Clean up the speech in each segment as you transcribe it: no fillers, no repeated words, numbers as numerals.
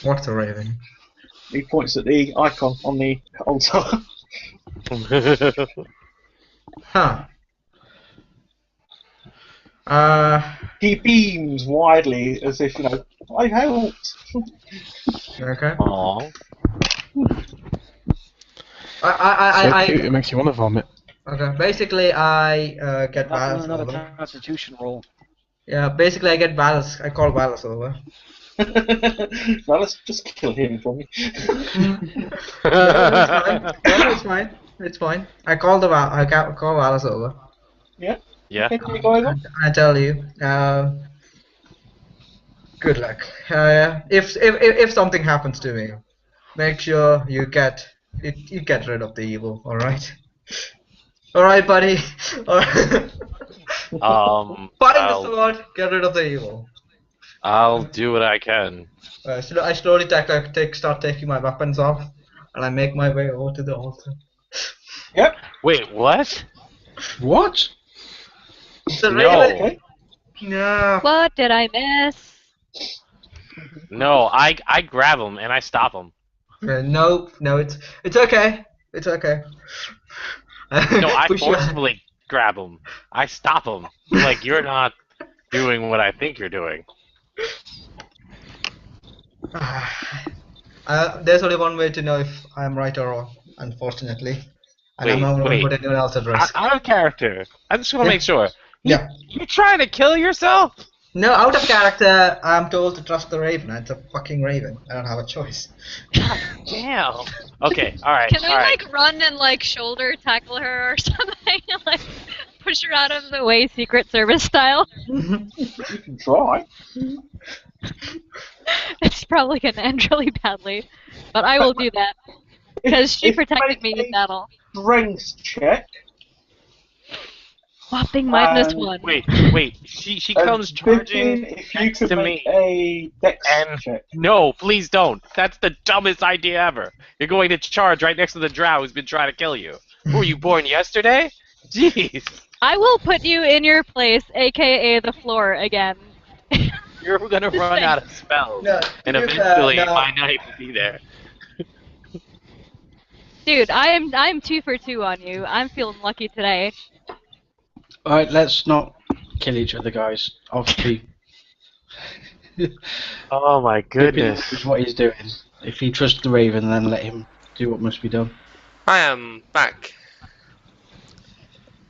What's a raven? He points at the icon on the altar. Huh. He beams widely as if, you know, I helped. Okay. Aww. So I cute, it makes you want to vomit. Okay. Basically, I get Not Valis another over. Constitution roll. Yeah. Basically, I get Valis. I call Valis over. Now let's just kill him for me. No, it's fine. No, it's fine. It's fine. I call Valis over. Yeah. Yeah. Okay, can you go over? I tell you. Good luck. If something happens to me, make sure you get rid of the evil. All right. All right, buddy. All right. Find the sword. Get rid of the evil. I'll do what I can. So I slowly start taking my weapons off, and I make my way over to the altar. Yep. Wait, what? What? The No. raven. Okay. No. What did I miss? No, I grab him and I stop him. No, it's okay. It's okay. No, I Push your- forcefully grab him. I stop him. Like, you're not doing what I think you're doing. There's only one way to know if I'm right or wrong, unfortunately. And I'm Wait, not going wait. to put anyone else at risk. Out of character. I just want to Yeah. make sure. Yeah. You trying to kill yourself? No, out of character, I'm told to trust the raven. It's a fucking raven. I don't have a choice. God damn. Okay, alright, Can I alright. like run and like shoulder tackle her or something? Like push her out of the way, Secret Service style? You can try. It's probably gonna end really badly, but I will do that because she If you protected make me in battle. Strength check. Whopping minus Um, 1. Wait. She comes charging Vivian, if you next could to make me. a dex And check. no, please don't. That's the dumbest idea ever. You're going to charge right next to the drow who's been trying to kill you. Who were you born yesterday? Jeez. I will put you in your place, aka the floor again. You're gonna run out of spells. No, And because, eventually no. my knife will be there. Dude, I'm 2 for 2 on you. I'm feeling lucky today. Alright, let's not kill each other, guys. Obviously, Oh my goodness. is what he's doing. If he trusts the Raven, then let him do what must be done. I am back.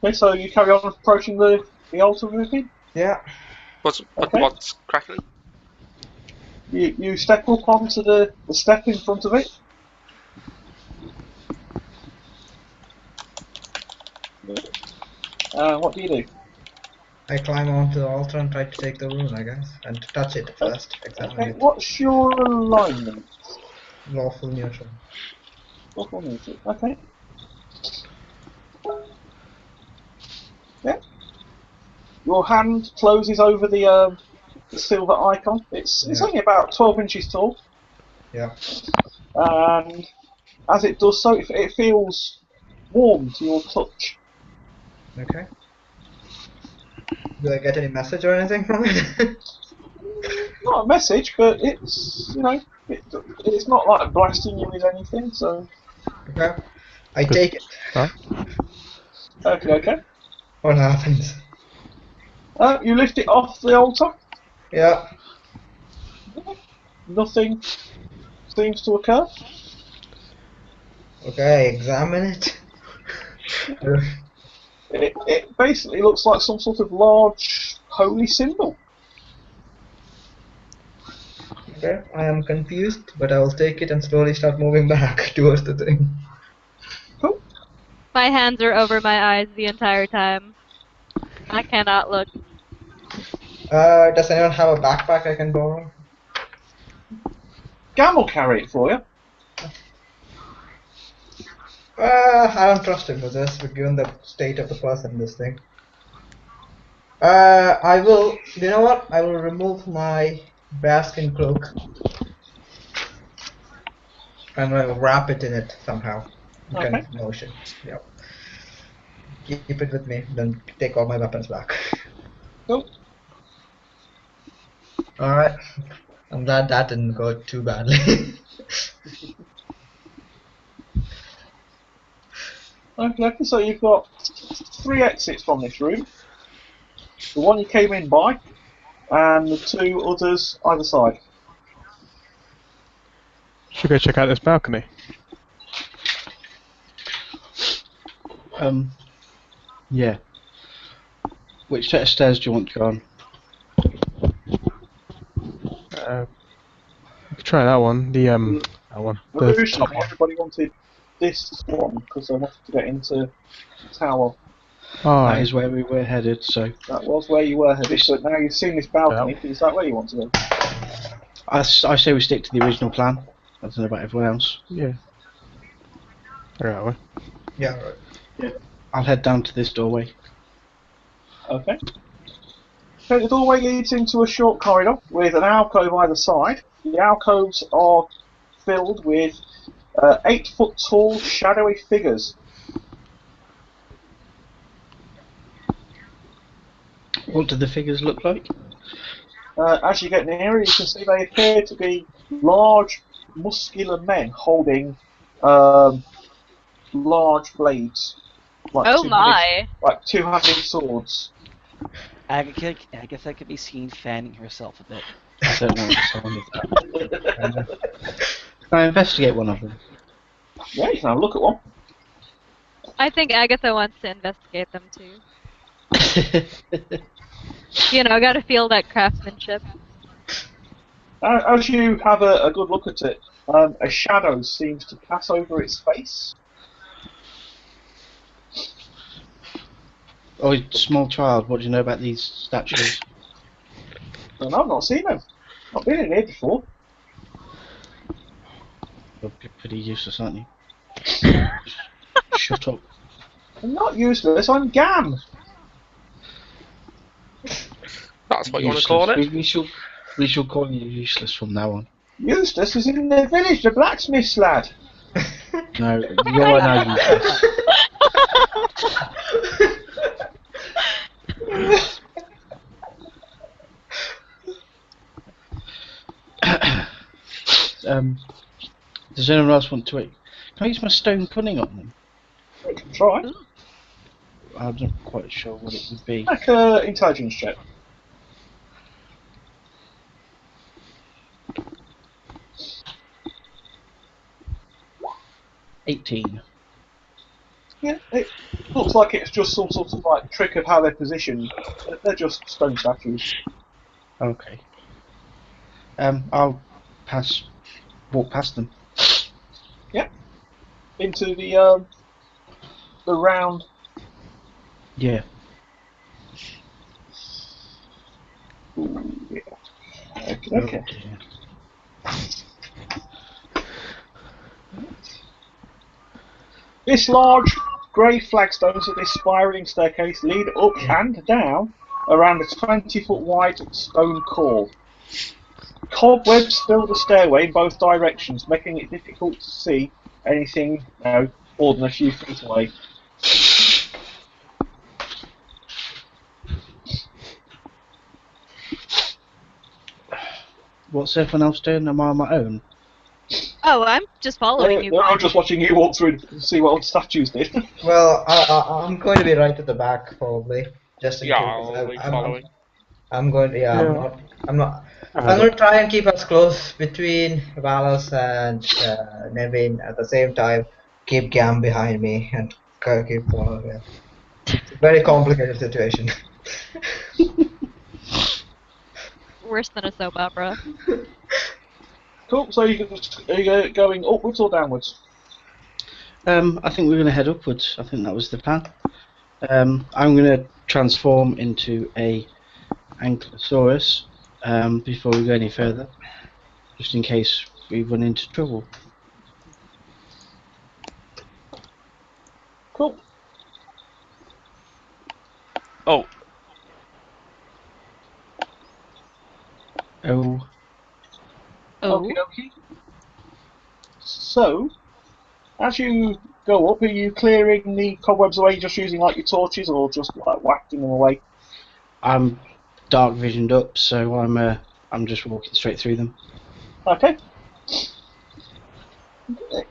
Okay, so you carry on approaching the altar with me. Yeah. Okay. What's cracking? You step up onto the step in front of it. What do you do? I climb onto the altar and try to take the rune, I guess. And touch it first. Examine Okay, it. what's your alignment? Lawful neutral. Okay. Yeah. Your hand closes over the silver icon. It's Yeah. only about 12 inches tall. Yeah. And as it does so, it feels warm to your touch. Okay. Do I get any message or anything from it? Not a message, but it's, you know, it's not like blasting you with anything, so... Okay. I take it. Okay. What happens? You lift it off the altar. Yeah. Nothing seems to occur. Okay, I examine it. It basically looks like some sort of large holy symbol. Okay, I am confused, but I will take it and slowly start moving back towards the thing. Cool. My hands are over my eyes the entire time. I cannot look. Does anyone have a backpack I can borrow? Gam will carry it for you. I don't trust him with this, but given the state of the person in this thing. I will, you know what? I will remove my bearskin cloak and I will wrap it in it somehow. Kind of motion. Yep. Keep it with me, then take all my weapons back. Cool. Alright. I'm glad that didn't go too badly. Okay, so you've got 3 exits from this room. The one you came in by, and the 2 others either side. Should we go check out this balcony? Yeah. Which set of stairs do you want to go on? We could try that one. That one. The top Originally, one. everybody wanted this one because they wanted to get into the tower. Oh, That is where we were headed, so That was where you were headed, but now you've seen this balcony. Is that where you want to go? I say we stick to the original plan. I don't know about everyone else. yeah. Alright, Yeah, right. I'll head down to this doorway. Okay. So the doorway leads into a short corridor with an alcove either side. The alcoves are filled with 8-foot tall, shadowy figures. What do the figures look like? As you get nearer, you can see they appear to be large, muscular men holding large blades. Like Oh two-handed- my! Like two-handed swords. Agatha could be seen fanning herself a bit. I don't know what the sound of that. Can I investigate one of them? Yeah, you can have a look at one. I think Agatha wants to investigate them too. You know, gotta feel that craftsmanship. As you have a good look at it, a shadow seems to pass over its face. Oh, small child, what do you know about these statues? And I've not seen them. I've been in here before. You're pretty useless, aren't you? Shut up. I'm not useless, I'm Gam. That's what you want to call it? We shall call you useless from now on. Eustace is in the village, the blacksmith's lad. No, you are now useless. Does anyone else want to eat? Can I use my stone cunning on them? You can try. I'm not quite sure what it would be. Make an intelligence check. $18. Yeah, it looks like it's just some sort of like trick of how they're positioned. They're just stone statues. Okay. I'll walk past them. Into the round. Yeah. Ooh, yeah. Okay. This large grey flagstones of this spiralling staircase lead up and down around a 20-foot wide stone core. Cobwebs fill the stairway in both directions, making it difficult to see anything more than a few feet away. What's everyone else doing? Am I on my own? Oh, I'm just following you. They're all just watching you walk through and see what old statues did. Well, I'm going to be right at the back probably, just in Yeah, case. I'll be following. I'm going to. Yeah, Yeah. I'm not. I'm going to try and keep us close between Valos and Nevin at the same time. Keep Gam behind me and keep. Yeah. It's a very complicated situation. Worse than a soap opera. Cool, so are you going upwards or downwards? I think we're going to head upwards. I think that was the plan. I'm going to transform into a Ankylosaurus before we go any further, just in case we run into trouble. Cool. Oh, Oh, Oh. Okie dokie. So, as you go up, are you clearing the cobwebs away just using like your torches or just like whacking them away? I'm dark visioned up, so I'm I'm just walking straight through them. Okay.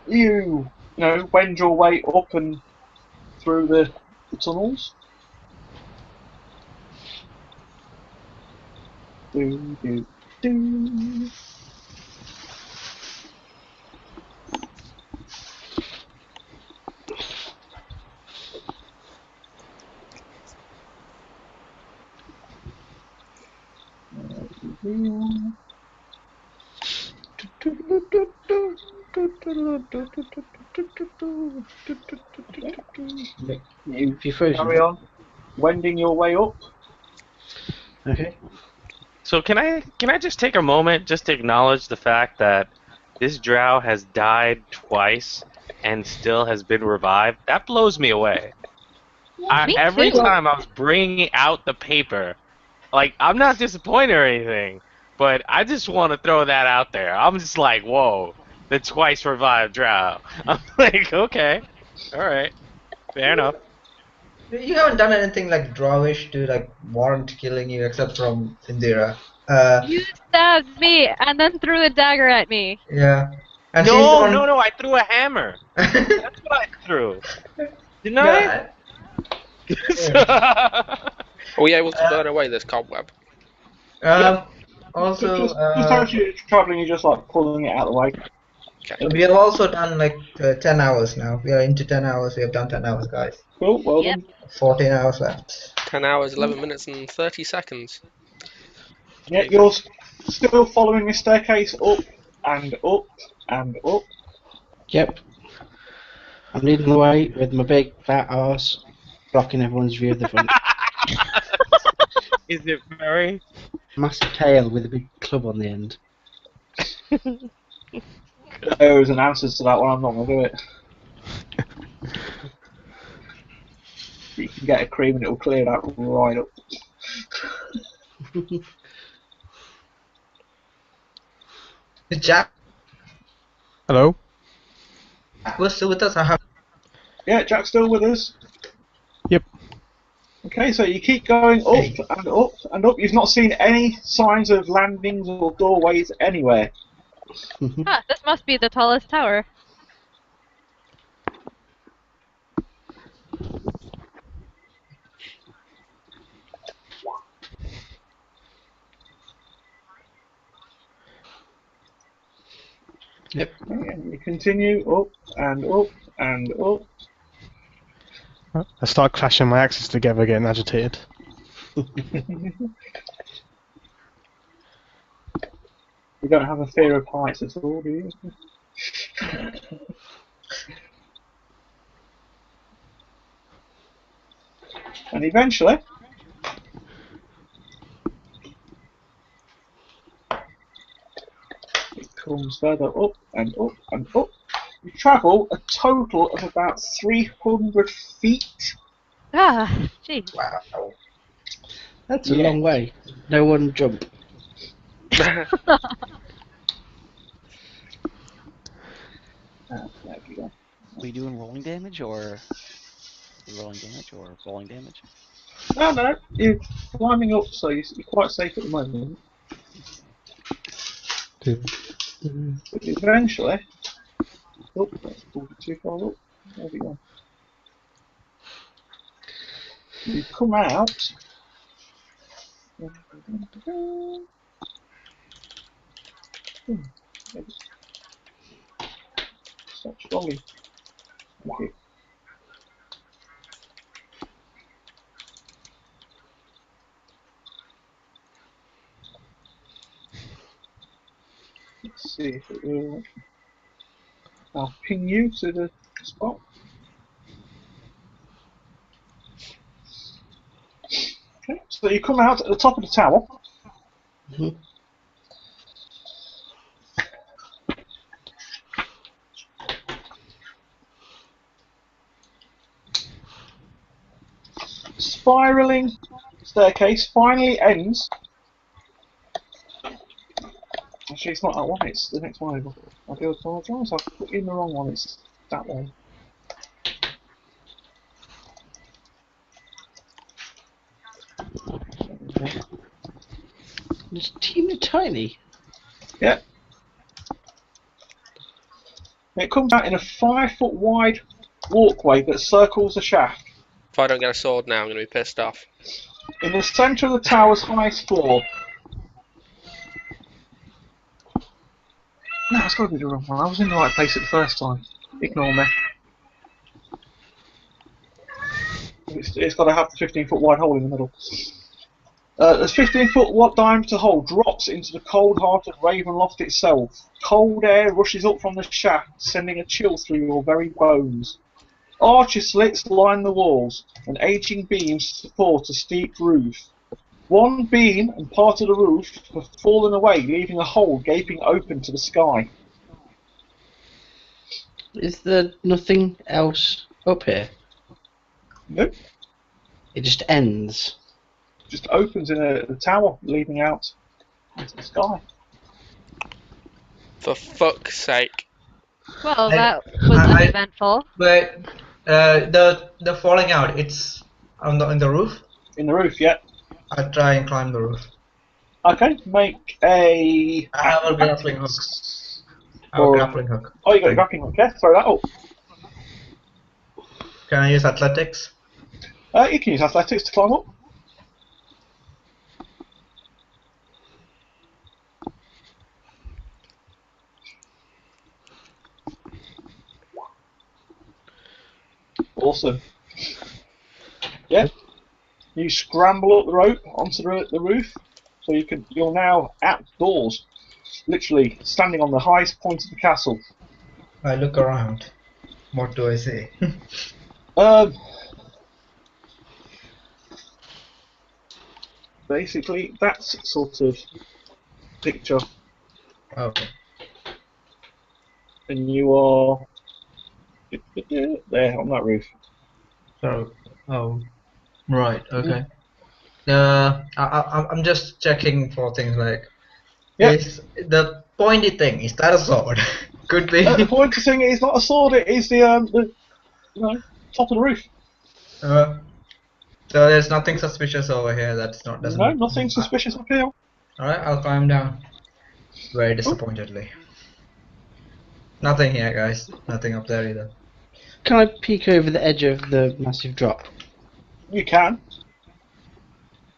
You know, wend your way up and through the tunnels. Do, do, do. You If you frozen. carry on, wending your way up. Okay. So can I just take a moment just to acknowledge the fact that this drow has died twice and still has been revived? That blows me away. Me Every too. time I was bringing out the paper, like, I'm not disappointed or anything, but I just want to throw that out there. I'm just like, whoa, the twice revived drow. I'm like, okay, all right, fair enough. You haven't done anything like drawish to like warrant killing you except from Indira. You stabbed me and then threw a dagger at me. Yeah. And she's the No, one... no, no, I threw a hammer. That's what I threw. Didn't I? Yeah. Are we able to burn away this cobweb? Also, Just as you're travelling, you're just like pulling it out of the way. Okay. we have also done like 10 hours now. We are into 10 hours. We have done 10 hours, guys. Cool, well Yep. done. 14 hours left. 10 hours, 11 minutes, and 30 seconds. Yeah, you're still following the staircase up and up and up. Yep. I'm leading the way with my big fat arse, blocking everyone's view of the front. Is it very? Massive tail with a big club on the end. There is an answer to that one. I'm not going to do it. You can get a cream and it'll clear that right up. Jack Hello? was still with us. I have... Yeah, Jack's still with us. Yep. Okay, so you keep going up and up and up. You've not seen any signs of landings or doorways anywhere. Ah, this must be the tallest tower. Yep. And you continue up and up and up. I start clashing my axes together, getting agitated. You don't have a fear of heights at all, do you? And eventually, it comes further up and up and up. You travel a total of about 300 feet. Ah, jeez. Wow. That's a Yeah. long way. No one jump. There we go. Are we doing rolling damage or falling damage? No, you're climbing up, so you're quite safe at the moment. But eventually, oh, that's pulled it too far up. There we go. You come out. Stop scrolling. Thank you. Let's see if it will. I'll ping you to the spot. Okay, so you come out at the top of the tower. Mhm. Spiraling staircase finally ends. Actually, it's not that one, it's the next one over. I do apologise, I've put in the wrong one, it's that one. It's teeny tiny. Yeah. It comes out in a 5-foot wide walkway that circles the shaft. If I don't get a sword now, I'm going to be pissed off. In the centre of the tower's highest floor. No, it's got to be the wrong one. I was in the right place at the first time. Ignore me. It's got to have the 15-foot wide hole in the middle. This 15-foot wide diameter hole drops into the cold-hearted Ravenloft itself. Cold air rushes up from the shaft, sending a chill through your very bones. Archer slits line the walls, and aging beams support a steep roof. One beam and part of the roof have fallen away, leaving a hole gaping open to the sky. Is there nothing else up here? Nope. It just ends. Just opens in a tower, leading out into the sky. For fuck's sake. Well, I- that was I- uneventful. But the falling out, it's on the roof. In the roof, yeah. I'll try and climb the roof. Okay, make a... I have a grappling hook. I have a Or- grappling hook. Oh, you got a grappling hook, yeah? Throw that up. Can I use athletics? You can use athletics to climb up. Awesome. Yeah. You scramble up the rope onto the roof, so you're now outdoors, literally standing on the highest point of the castle. I look around. What do I see? Basically, that's sort of picture, Okay. and you are there on that roof. So, right. Okay. I'm just checking for things like. Yeah. Is the pointy thing? Is that a sword? Could be. The pointy thing is not a sword; it is the top of the roof. So there's nothing suspicious over here. That's not. Doesn't. No, nothing suspicious up here. All right, I'll climb down. Very disappointedly. Nothing here, guys. Nothing up there either. Can I peek over the edge of the massive drop? You can.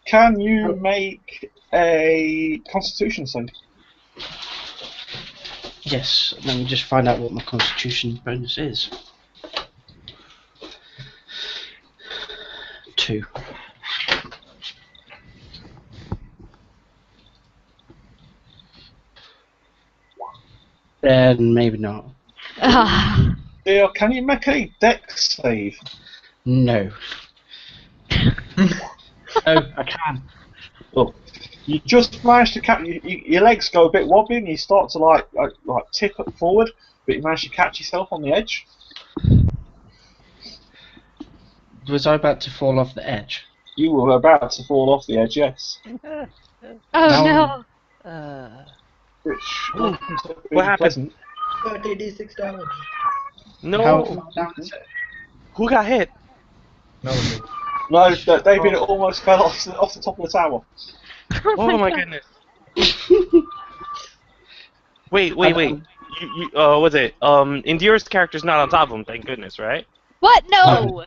Can you make a Constitution save? Yes. Let me just find out what my Constitution bonus is. 2. Then maybe not. Ah, Yeah, can you make a Dex save? No. Oh, I can. Look, you just managed to catch. Your legs go a bit wobbly, and you start to like tip forward, but you manage to catch yourself on the edge. Was I about to fall off the edge? You were about to fall off the edge, yes. oh No. no. Which Ooh, isn't what really happened? pleasant. 30d6 damage. No. How far down is it? Who got hit? No. No, David almost fell off the top of the tower. Oh my God. goodness. Wait. You what's it? Indira's character's not on top of him, thank goodness, right? What? No.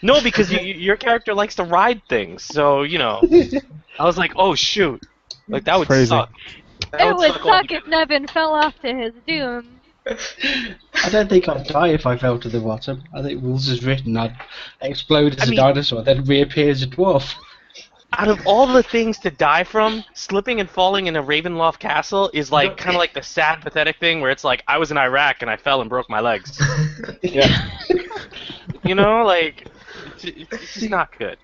No, because your character likes to ride things, so, you know. I was like, oh shoot. Like, that would Crazy. suck. That It would suck suck if Nevin fell off to his doom. I don't think I'd die if I fell to the bottom. I think rules is written I'd explode as I a mean- dinosaur, then reappear as a dwarf. Out of all the things to die from, slipping and falling in a Ravenloft castle is like kind of like the sad, pathetic thing where it's like I was in Iraq and I fell and broke my legs. Yeah. You know, like it's just not good.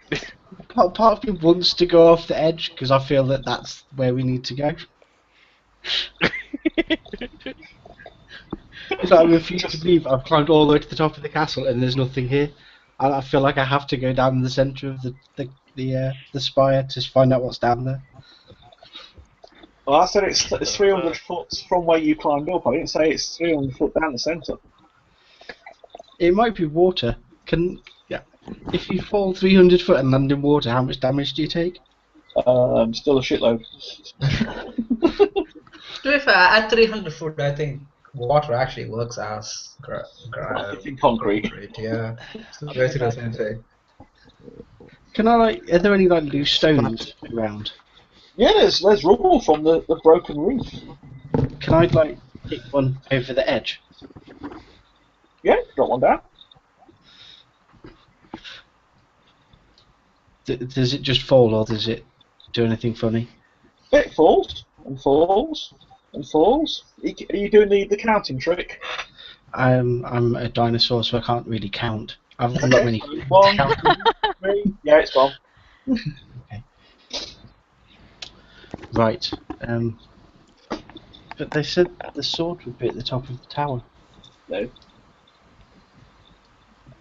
Part of me wants to go off the edge because I feel that that's where we need to go. It's like I refuse to believe I've climbed all the way to the top of the castle and there's nothing here. I feel like I have to go down the centre of the spire to find out what's down there. Well, I said it's 300 foot from where you climbed up. I didn't say it's 300 foot down the centre. It might be water. If you fall 300 foot and land in water, how much damage do you take? Still a shitload. To be fair, at 300 foot, I think water actually works as It's in concrete. Yeah, so basically the same thing. Can I are there any like loose stones around? Yeah, there's rubble from the broken roof. Can I like pick one over the edge? Yeah, got one down. Does it just fall or does it do anything funny? It falls and falls and falls. Are you doing the counting trick? I'm a dinosaur, so I can't really count. I've not many. One, two, three. Yeah, it's gone. Okay. Right. But they said the sword would be at the top of the tower. No.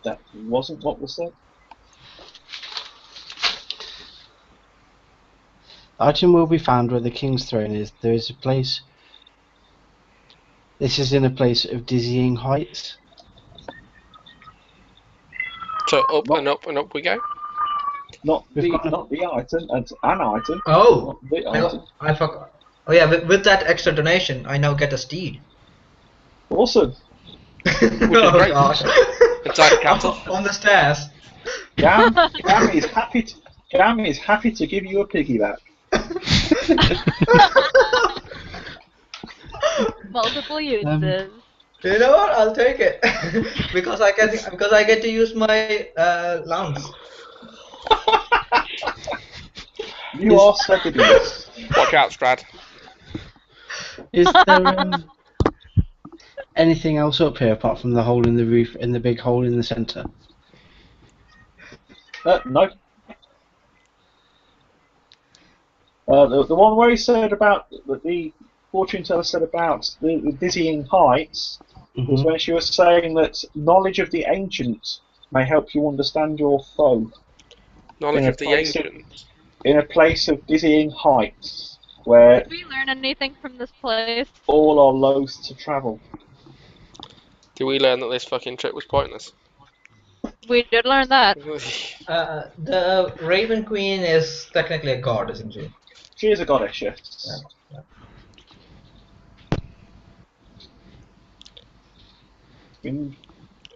That wasn't what was said. Item will be found where the king's throne is. There is a place. This is in a place of dizzying heights. So up and up and up we go. Not We've got the item, and an item. Oh, Not the item. I forgot. Oh yeah, with that extra donation, I now get a steed. Awesome. Oh great. gosh. Inside the castle. On the stairs. Gam is happy. Gam is happy to give you a piggyback. Multiple uses. You know what? I'll take it because I get to use my lance. You are second in this. Watch out, Strad. Is there anything else up here apart from the hole in the roof and the big hole in the centre? No. The one where he said about the fortune teller said about the dizzying heights was when she was saying that knowledge of the ancients may help you understand your foe. Knowledge In a of the place of- ancients. In a place of dizzying heights, where Did we learn anything from this place? all are loath to travel. Did we learn that this fucking trip was pointless? We did learn that. The Raven Queen is technically a god, isn't she? She is a goddess, yes.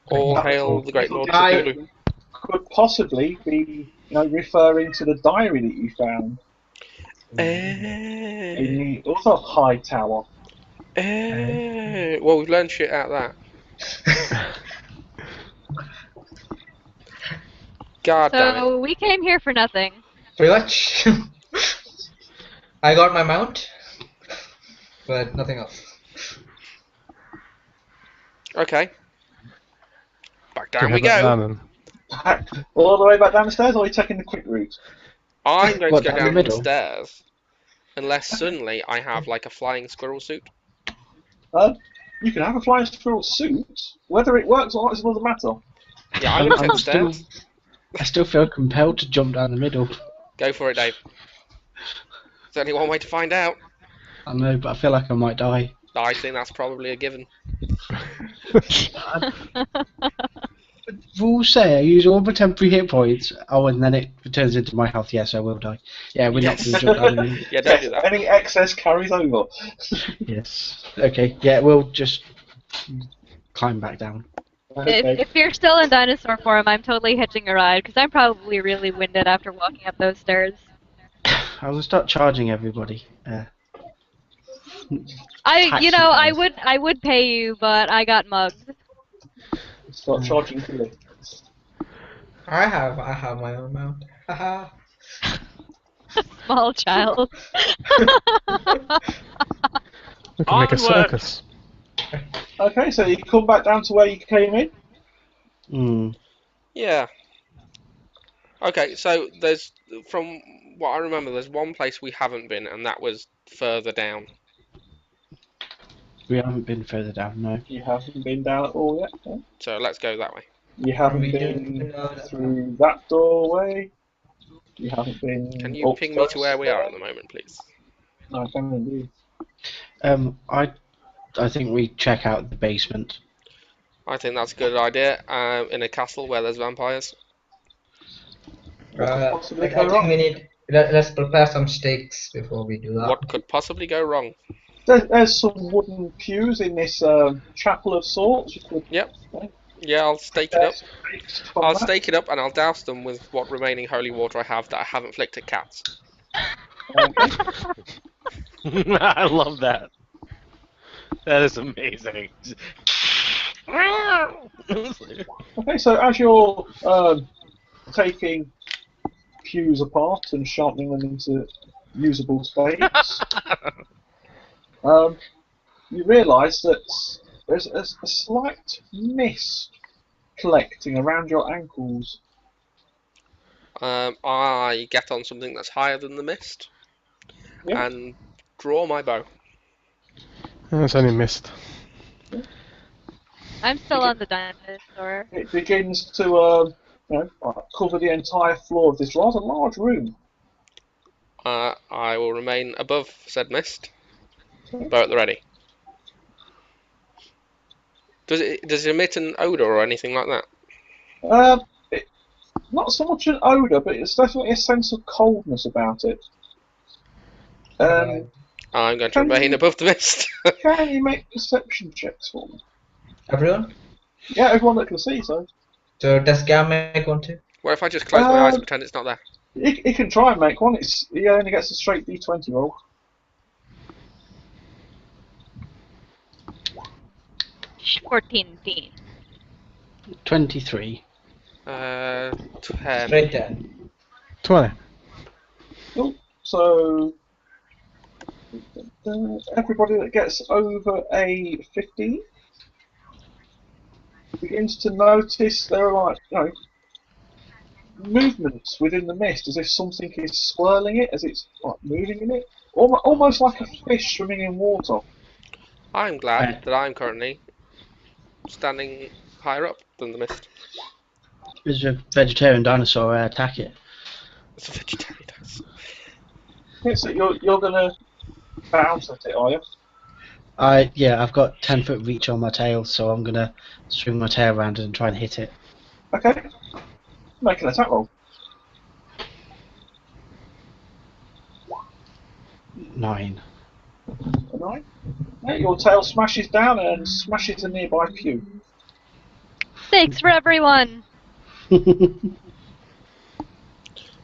All hail the great Lord I- Cthulhu. Could possibly be, referring to the diary that you found in the other high tower. Well, we've learned shit out of that. God damn it. So we came here for nothing. Pretty much. I got my mount, but nothing else. Okay. Back Do down we have that go. down then? All the way back down the stairs, or are you taking the quick route? I'm going What, to go down the down the middle? stairs. Unless suddenly I have like a flying squirrel suit. You can have a flying squirrel suit. Whether it works or not is another matter. Yeah, I'm going to take the still, stairs. I still feel compelled to jump down the middle. Go for it, Dave. There's only one way to find out. I know, but I feel like I might die. I think that's probably a given. Rules say I use all my temporary hit points. Oh, and then it turns into my health. Yes, I will die. Yeah, we're not going to jump down the middle. Yeah, don't do that. Any excess carries over. Yes. Okay. Yeah, we'll just climb back down. Okay. If you're still in dinosaur form, I'm totally hitching a ride because I'm probably really winded after walking up those stairs. I will start charging everybody. I would pay you, but I got mugged. Start charging for it. I have my own mount. Haha. Small child. We can make a Onward. circus. Okay, so you come back down to where you came in. Mm. Yeah. Okay, so there's, from what I remember, there's one place we haven't been, and that was further down. We haven't been further down, no. You haven't been down at all yet. No? So let's go that way. You haven't We been didn't know that. through that doorway. You haven't been. Can you ping me to where we are at the moment, please? No, I can indeed. I think we check out the basement. I think that's a good idea. In a castle where there's vampires. Possibly I think Let's prepare some steaks before we do that. What could possibly go wrong? There's some wooden pews in this chapel of sorts. You could Yep. Yeah, I'll stake it up. from I'll that. stake it up and I'll douse them with what remaining holy water I have that I haven't flicked at cats. Okay. I love that. That is amazing. Okay, so as you're taking pews apart and sharpening them into usable stakes, you realise that there's a slight mist collecting around your ankles. I get on something that's higher than the mist Yeah. and draw my bow. It's only missed. I'm still on the dinosaur. It begins to cover the entire floor of this rather large room. I will remain above said mist. Bow at the ready. Does it emit an odour or anything like that? Not so much an odour, but it's definitely a sense of coldness about it. Right. I'm going to Can remain you- above the mist. Can you make perception checks for me? Everyone? Yeah, everyone that can see, so. So does Gam make one too? What if I just close my eyes and pretend it's not there? He can try and make one. He only gets a straight D20 roll. 14. 23. 10. Straight 10. 20. So everybody that gets over a 15 begins to notice there are movements within the mist, as if something is swirling it, as it's moving in it, almost like a fish swimming in water. I'm glad that I'm currently standing higher up than the mist. Is a vegetarian dinosaur attack it? It's a vegetarian dinosaur. Yeah, so you're gonna bounce at it, are you? Yeah, I've got 10-foot reach on my tail, so I'm gonna swing my tail around and try and hit it. Okay. Make an attack roll. 9. A 9. Yeah, your tail smashes down and smashes a nearby pew. Thanks for everyone.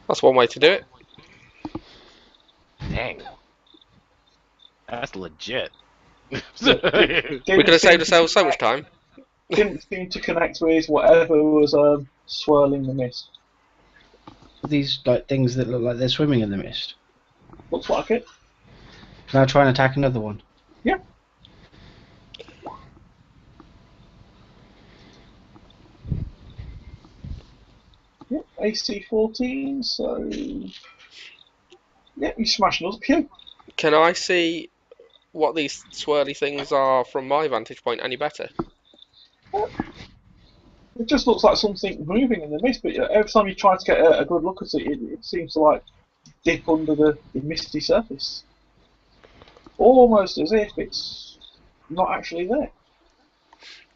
That's one way to do it. Dang. That's legit. We could have saved ourselves so much time. Didn't seem to connect with whatever was swirling the mist. These things that look like they're swimming in the mist. Looks like it. Can I try and attack another one? Yeah. Yep, AC 14, so. Yep, you smash another pew. Can I see what these swirly things are from my vantage point any better? It just looks like something moving in the mist, but every time you try to get a good look at it, it seems to dip under the misty surface. Almost as if it's not actually there.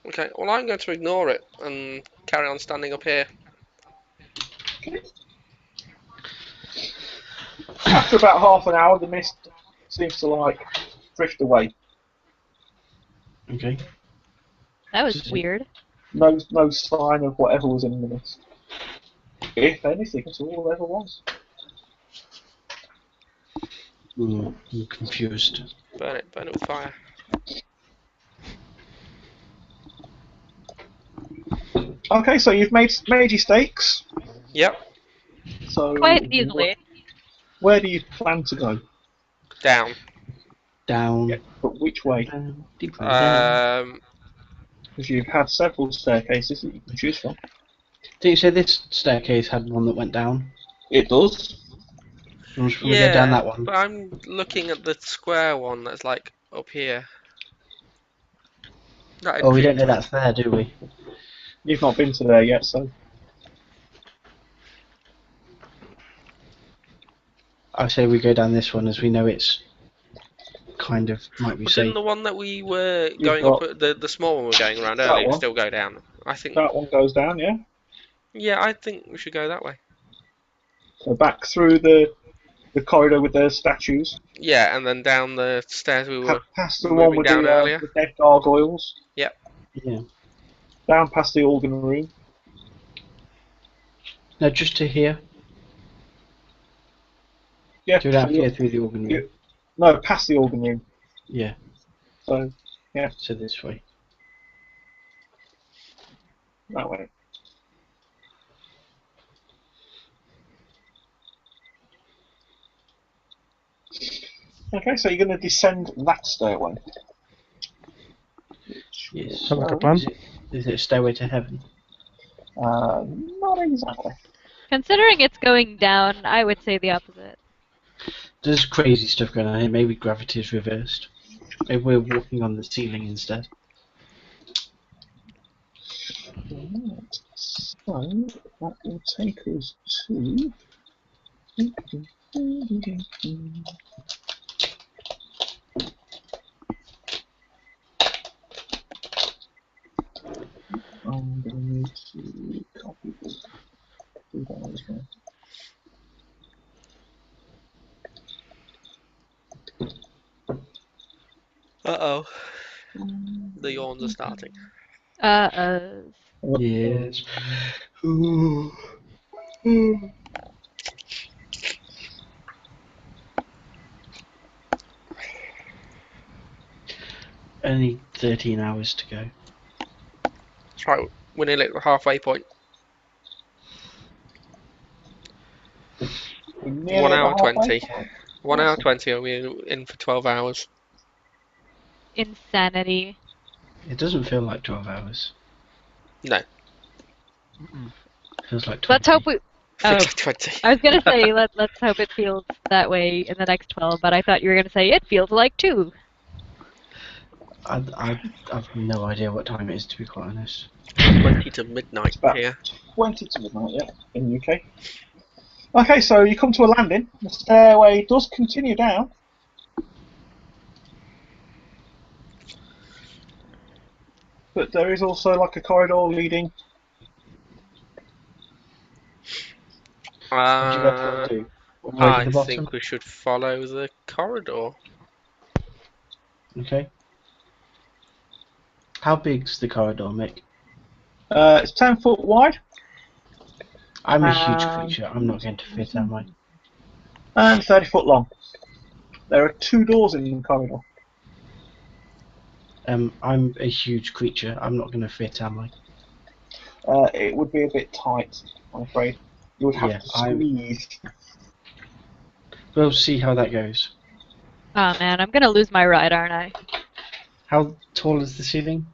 Okay, well I'm going to ignore it and carry on standing up here. Okay. After about half an hour, the mist seems to drift away. Okay. That was weird. No sign of whatever was in the mist. If anything at all ever was. I'm confused. Burn it with fire. Okay, so you've made your stakes. Yep, So Quite easily. Where do you plan to go? down. Down. Yeah, but which way? Down. Deeper down. Because you've had several staircases that you can choose from. Did you say this staircase had one that went down? It does. Should we go down that one? But I'm looking at the square one that's up here. Oh, we don't know that's there, do we? You've not been to there yet, so. I say we go down this one as we know it's kind of might be But safe. didn't the one that we were You've going got- up, the small one we were going around That earlier, one? still go down? I think. That one goes down, yeah? Yeah, I think we should go that way. So back through the the corridor with the statues. Yeah, and then down the stairs we were Past the one moving with down earlier. the dead gargoyles. Yep. Yeah. Down past the organ room. No, just to here. Yeah. Do that here through the organ room. No, past the organ room. Yeah. So, yeah, So this way. that way. Okay, so you're going to descend that stairway. Yes. Sounds like a plan. Is it a stairway to heaven? Not exactly. Considering it's going down, I would say the opposite. There's crazy stuff going on here. Maybe gravity is reversed. Maybe we're walking on the ceiling instead. Right. So that will take us to. I'm going to need to copy this. Do that as well. Uh-oh. The yawns are starting. Yes. Only 13 hours to go. That's right, we're nearly at the halfway point. We're nearly 1 at the hour halfway 20. point. 1 hour 20, are we in for 12 hours? Insanity. It doesn't feel like 12 hours. No. It feels like 20. Let's hope we. Oh, 20. I was gonna say let's hope it feels that way in the next 12, but I thought you were gonna say it feels like 2. I've no idea what time it is, to be quite honest. 20 to midnight about here. 20 to midnight, yeah, in the UK. Okay, so you come to a landing. The stairway does continue down. But there is also like a corridor leading. What do you guys want to do? All the way to I the bottom? think we should follow the corridor. Okay. How big's the corridor, Mick? It's 10 foot wide I'm a huge creature. I'm not going to fit, am I? and 30 foot long. There are 2 doors in the corridor. I'm a huge creature. I'm not going to fit, am I? It would be a bit tight, I'm afraid. You would have Yeah, to squeeze. We'll see how that goes. Oh man, I'm gonna lose my ride, aren't I? How tall is the ceiling?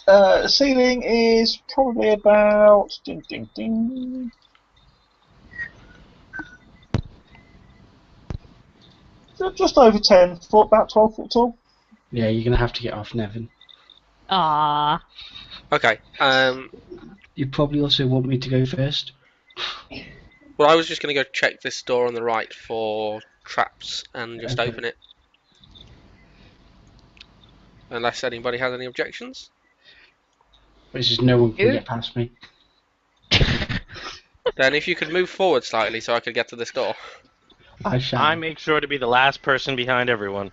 The ceiling is probably about ding ding ding. So just over 10 foot, about 12 foot tall. Yeah, you're going to have to get off, Nevin. Ah. Okay, You probably also want me to go first. well, I was just going to go check this door on the right for traps and just Okay. open it. Unless anybody has any objections. Which is no one can You? get past me. Then if you could move forward slightly so I could get to this door. I shall. I make sure to be the last person behind everyone.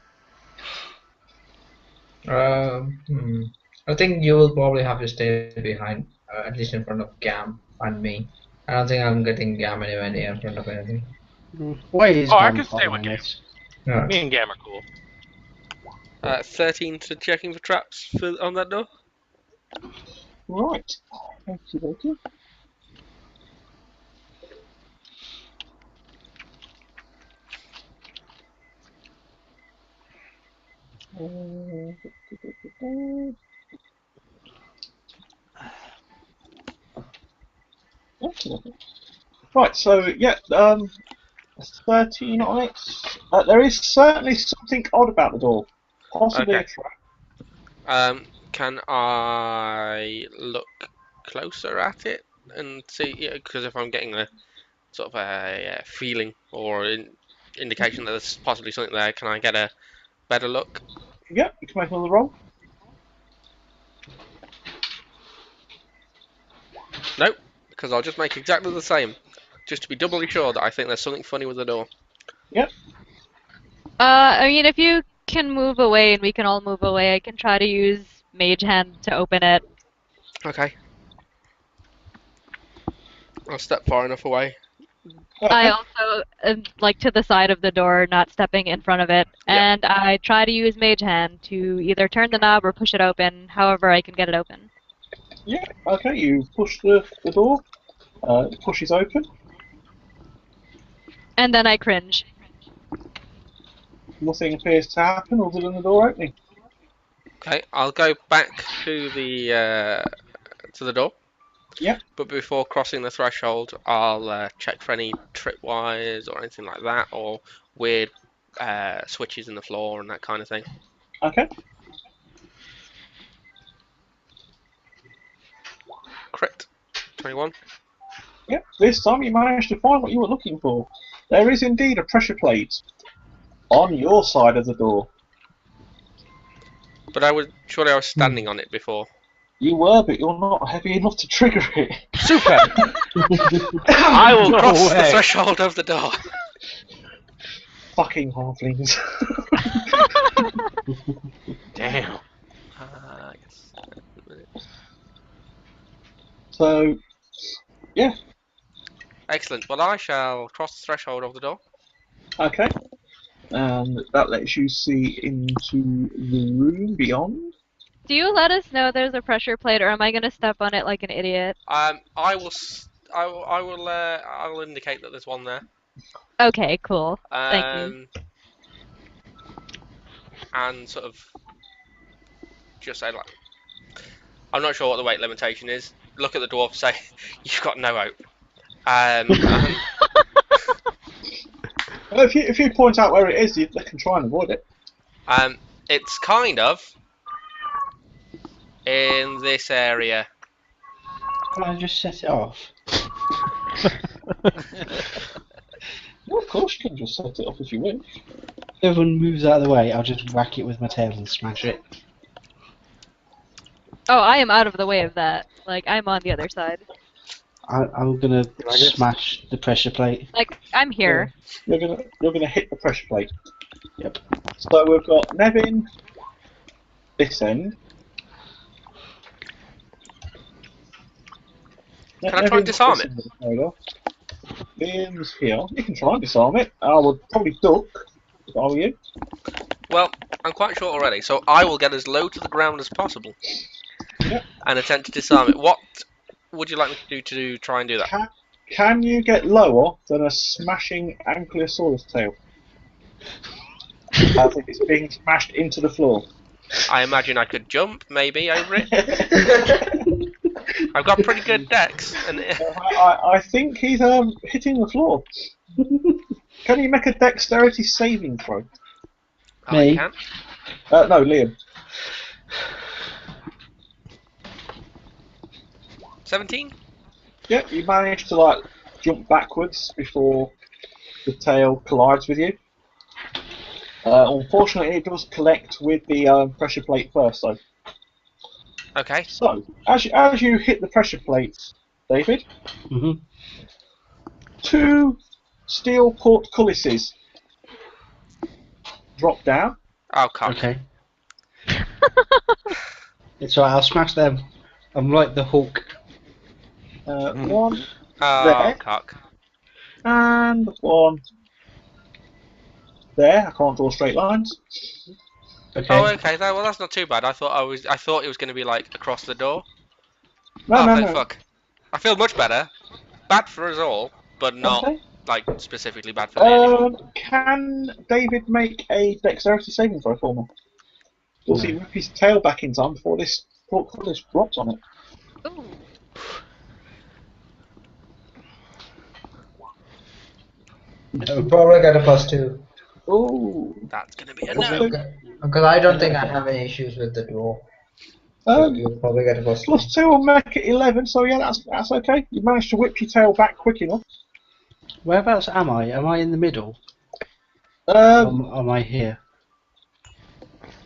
I think you will probably have to stay behind, at least in front of Gam and me. I don't think I'm getting Gam anywhere near in front of anything. Why is Oh, I Gam can stay with following Gam. us? Yeah. Me and Gam are cool. 13 to checking for traps on that door. Right. Thank you, thank you. Right, so yeah, 13 on it. There is certainly something odd about the door. Possibly a Okay. trap. Can I look closer at it and see? Yeah, because if I'm getting a sort of a feeling or indication that there's possibly something there, can I get a better look? Yeah, you can make another roll. Nope, because I'll just make exactly the same, just to be doubly sure that I think there's something funny with the door. I mean, if you can move away and we can all move away, I can try to use Mage Hand to open it. Okay. I'll step far enough away. I also am, like, to the side of the door, not stepping in front of it, Yeah. and I try to use Mage Hand to either turn the knob or push it open, however I can get it open. Yeah, okay, you push the door, it pushes open, And then I cringe. nothing appears to happen other than the door opening. Okay, I'll go back to the door. Yeah. But before crossing the threshold, I'll check for any tripwires or anything like that, or weird switches in the floor and that kind of thing. Okay. Crit. 21. Yep, this time you managed to find what you were looking for. There is indeed a pressure plate on your side of the door. But surely I was standing on it before. You were, but you're not heavy enough to trigger it. Super! I will No cross the way. threshold of the door. Fucking halflings. Damn. Yes. So, yeah, Excellent. Well, I shall cross the threshold of the door. okay. And that lets you see into the room beyond. Do you let us know there's a pressure plate, or am I gonna step on it like an idiot? I will indicate that there's one there. Okay, cool. Thank you. And sort of just say like, I'm not sure what the weight limitation is. Look at the dwarf, say you've got no hope. Well, if you point out where it is, they can try and avoid it. It's kind of in this area. Can I just set it off? Well, of course you can just set it off if you wish. If everyone moves out of the way, I'll just whack it with my tail and smash it. Oh, I am out of the way of that. Like, I'm on the other side. I'm gonna smash the pressure plate. Like, I'm here. You're gonna hit the pressure plate. Yep. So we've got Nevin this end. Can I try and disarm it? Liam's here. You can try and disarm it. I would probably duck if I were you. Well, I'm quite short already, so I will get as low to the ground as possible Yep. and attempt to disarm it. What would you like me to do to try and do that? Can you get lower than a smashing Ankylosaurus tail? As it's being smashed into the floor. I imagine I could jump, maybe, over it. I've got pretty good dex. And I think he's hitting the floor. Can you make a dexterity saving throw? I Me? can. No, Liam. 17? Yep, you manage to like jump backwards before the tail collides with you. Unfortunately, it does collect with the pressure plate first, though. Okay. So, as you hit the pressure plates, David, Mhm. 2 steel portcullises drop down. Oh, cock. Okay. It's alright, I'll smash them. I'm like the Hulk. One Oh, There. cock. and one there. I can't draw straight lines. Okay. Oh, okay. Well, that's not too bad. I thought it was going to be like across the door. No, Oh, no, thank no. fuck. I feel much better. Bad for us all, but not Okay. like specifically bad for me. anymore. Can David make a dexterity saving throw for me? Does he rip his tail back in time before this portcullis drops on it? Ooh. You probably get a +2. Ooh. That's going to be a Plus no. two. Because I don't think I have any issues with the duel. So you'll probably get a +2. +2 will make it 11, so yeah, that's okay. You managed to whip your tail back quick enough. Whereabouts am I? Am I in the middle? Am I here?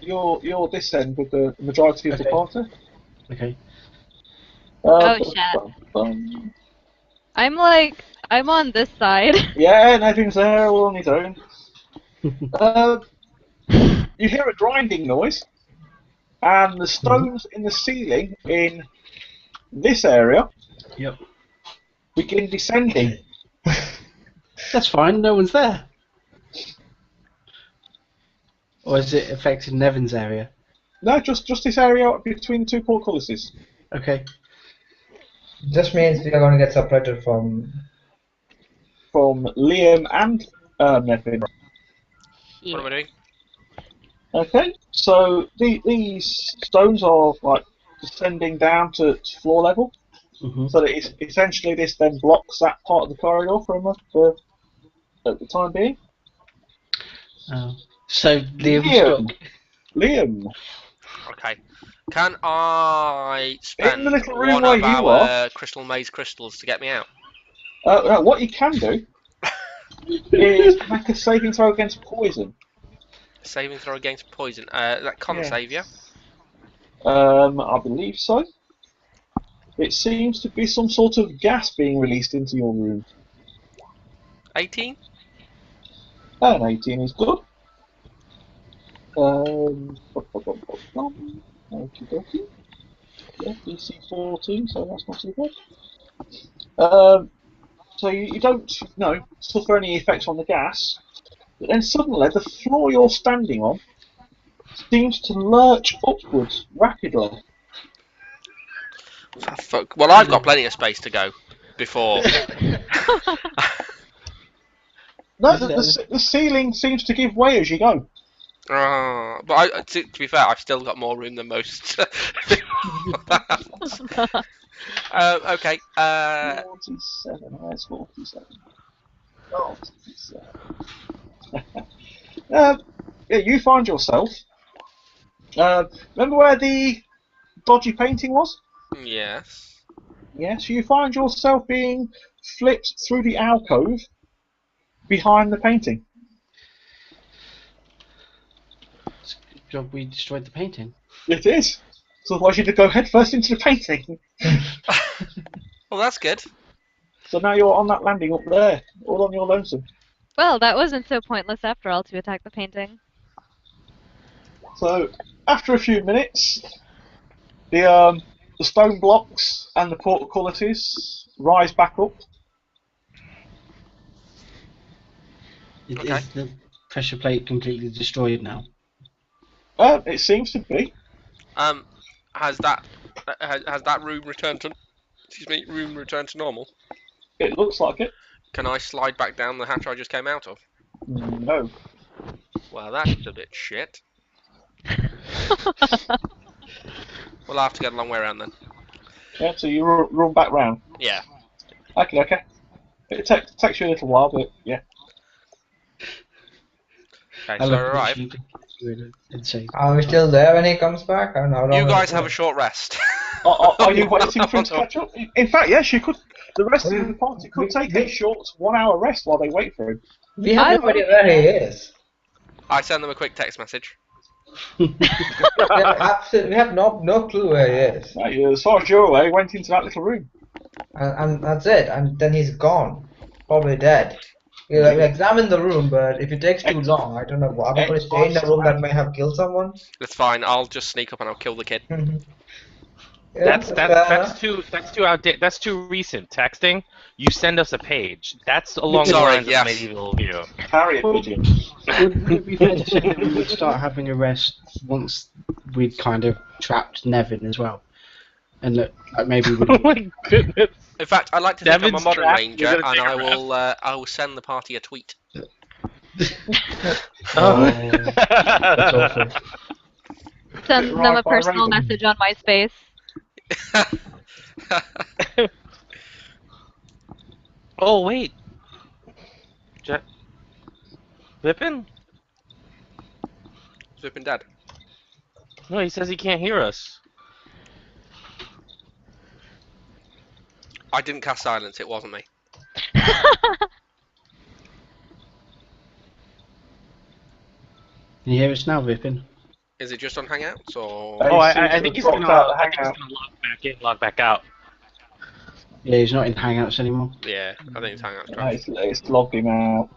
You're this end with the majority of the Okay. party. Okay. Oh, shit. I'm on this side. Yeah, Nevin's there all on his own. You hear a grinding noise, and the stones in the ceiling in this area Yep. begin descending. That's fine. No one's there. Or is it affecting Nevin's area? No, just this area between the two portcullises. Okay. Just means we are going to get separated from. From Liam and Nevin. What am I doing? Okay, so these stones are like descending down to floor level. Mm-hmm. So that essentially this then blocks that part of the corridor for at the time being. So Liam's Liam. stuck. Liam, Okay. Can I spend In the little room one where of you our crystal maze crystals to get me out? what you can do is make a saving throw against poison. Saving throw against poison. That con Yeah. save, yeah? I believe so. It seems to be some sort of gas being released into your room. 18? And 18 is good. Okie dokie. Yeah, DC 14, so that's not too bad. So you don't suffer any effects on the gas, but then suddenly the floor you're standing on seems to lurch upwards rapidly. Oh, fuck. Well, I've got plenty of space to go before. No, the ceiling seems to give way as you go. But to be fair, I've still got more room than most. Okay. 47, where's 47? 47. Yeah, you find yourself. Remember where the dodgy painting was? Yes. Yeah, so you find yourself being flipped through the alcove behind the painting. It's a good job we destroyed the painting. It is. So otherwise you'd go head first into the painting. Well, that's good. So now you're on that landing up there, all on your lonesome. Well, that wasn't so pointless after all to attack the painting. So after a few minutes, the stone blocks and the portcullises rise back up. Okay. Is the pressure plate completely destroyed now? It seems to be. Has that room returned to normal? It looks like it. Can I slide back down the hatch I just came out of? No. Well, that's a bit shit. We'll have to get a long way around then. Yeah, so you run back round. Yeah. Okay. It takes you a little while, but yeah. Okay, so arrive. Are we still there when he comes back? I don't know. You guys have a short rest. Are you waiting for him to catch up? In fact, yes, you could. The rest of the party could take a short 1 hour rest while they wait for him. We have no idea where he is. I send them a quick text message. We have no clue where he is. Right, as far as you're aware, he went into that little room. And that's it. And then he's gone. Probably dead. We examine the room, but if it takes too long, I don't know. Are we going to stay in the room that may have killed someone? That's fine. I'll just sneak up and I'll kill the kid. Yeah, That's too outdated. That's too recent. Texting. You send us a page. That's along the Sorry, lines yes. of medieval view. Harriet pigeon. Would it be fair to say that we would start having a rest once we'd kind of trapped Nevin as well? And that maybe Oh we'd... my goodness. In fact, I like to think I'm a Devin's modern trapped. ranger, You're and gonna take a I will send the party a tweet. Oh, that's awful. Send them a personal message on MySpace. Oh wait. Vipin? Is Vipin dead? No, he says he can't hear us. I didn't cast silence. It wasn't me. Can you hear us now, Vipin? Is it just on Hangouts or? Oh, I think he's dropped gonna. out of I think he's Hangout. gonna log back in, log back out. Yeah, he's not in Hangouts anymore. Yeah, I think it's Hangouts. No, it's logged him out.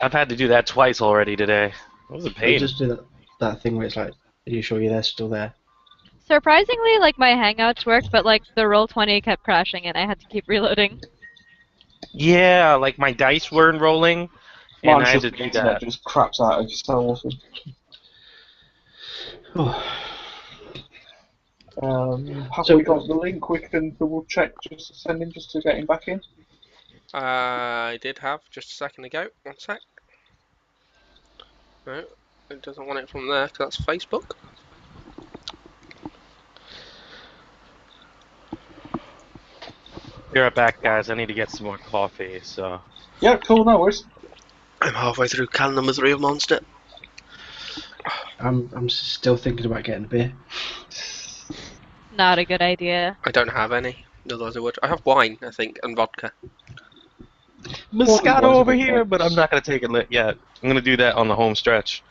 I've had to do that twice already today. It was a You pain. just do that thing where it's like, are you sure they're still there? Surprisingly, like my Hangouts worked, but like the Roll20 kept crashing and I had to keep reloading. Yeah, like my dice weren't rolling, and Mine's I had just to the do internet that. just craps out. It's so awesome. Have So- we got the link? We can double check just to send him just to get him back in. I did have just a second ago. One sec. No, it doesn't want it from there because that's Facebook. Be right back, guys. I need to get some more coffee. So. Yeah, cool, no worries. I'm halfway through can number 3 of Monster. I'm still thinking about getting a beer. Not a good idea. I don't have any. Otherwise I would. I have wine, I think, and vodka. Moscato was a over good here, one. but I'm not gonna take it yet. I'm gonna do that on the home stretch.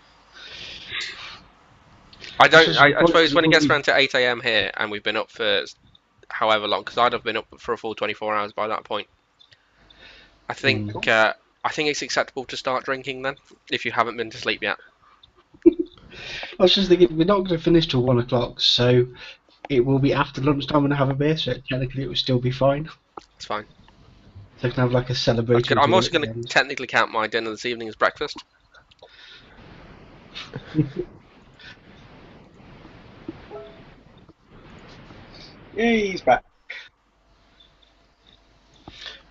I don't. Just I suppose when it gets unfortunately- around to 8 a.m. here, and we've been up for however long, because I'd have been up for a full 24 hours by that point. I think. I think it's acceptable to start drinking then, if you haven't been to sleep yet. I was just thinking, we're not going to finish till 1 o'clock, so it will be after lunchtime when I have a beer, so technically it will still be fine. It's fine. So I can have like a That's celebratory good. I'm beer also at the going to end. technically count my dinner this evening as breakfast. Yeah, he's back.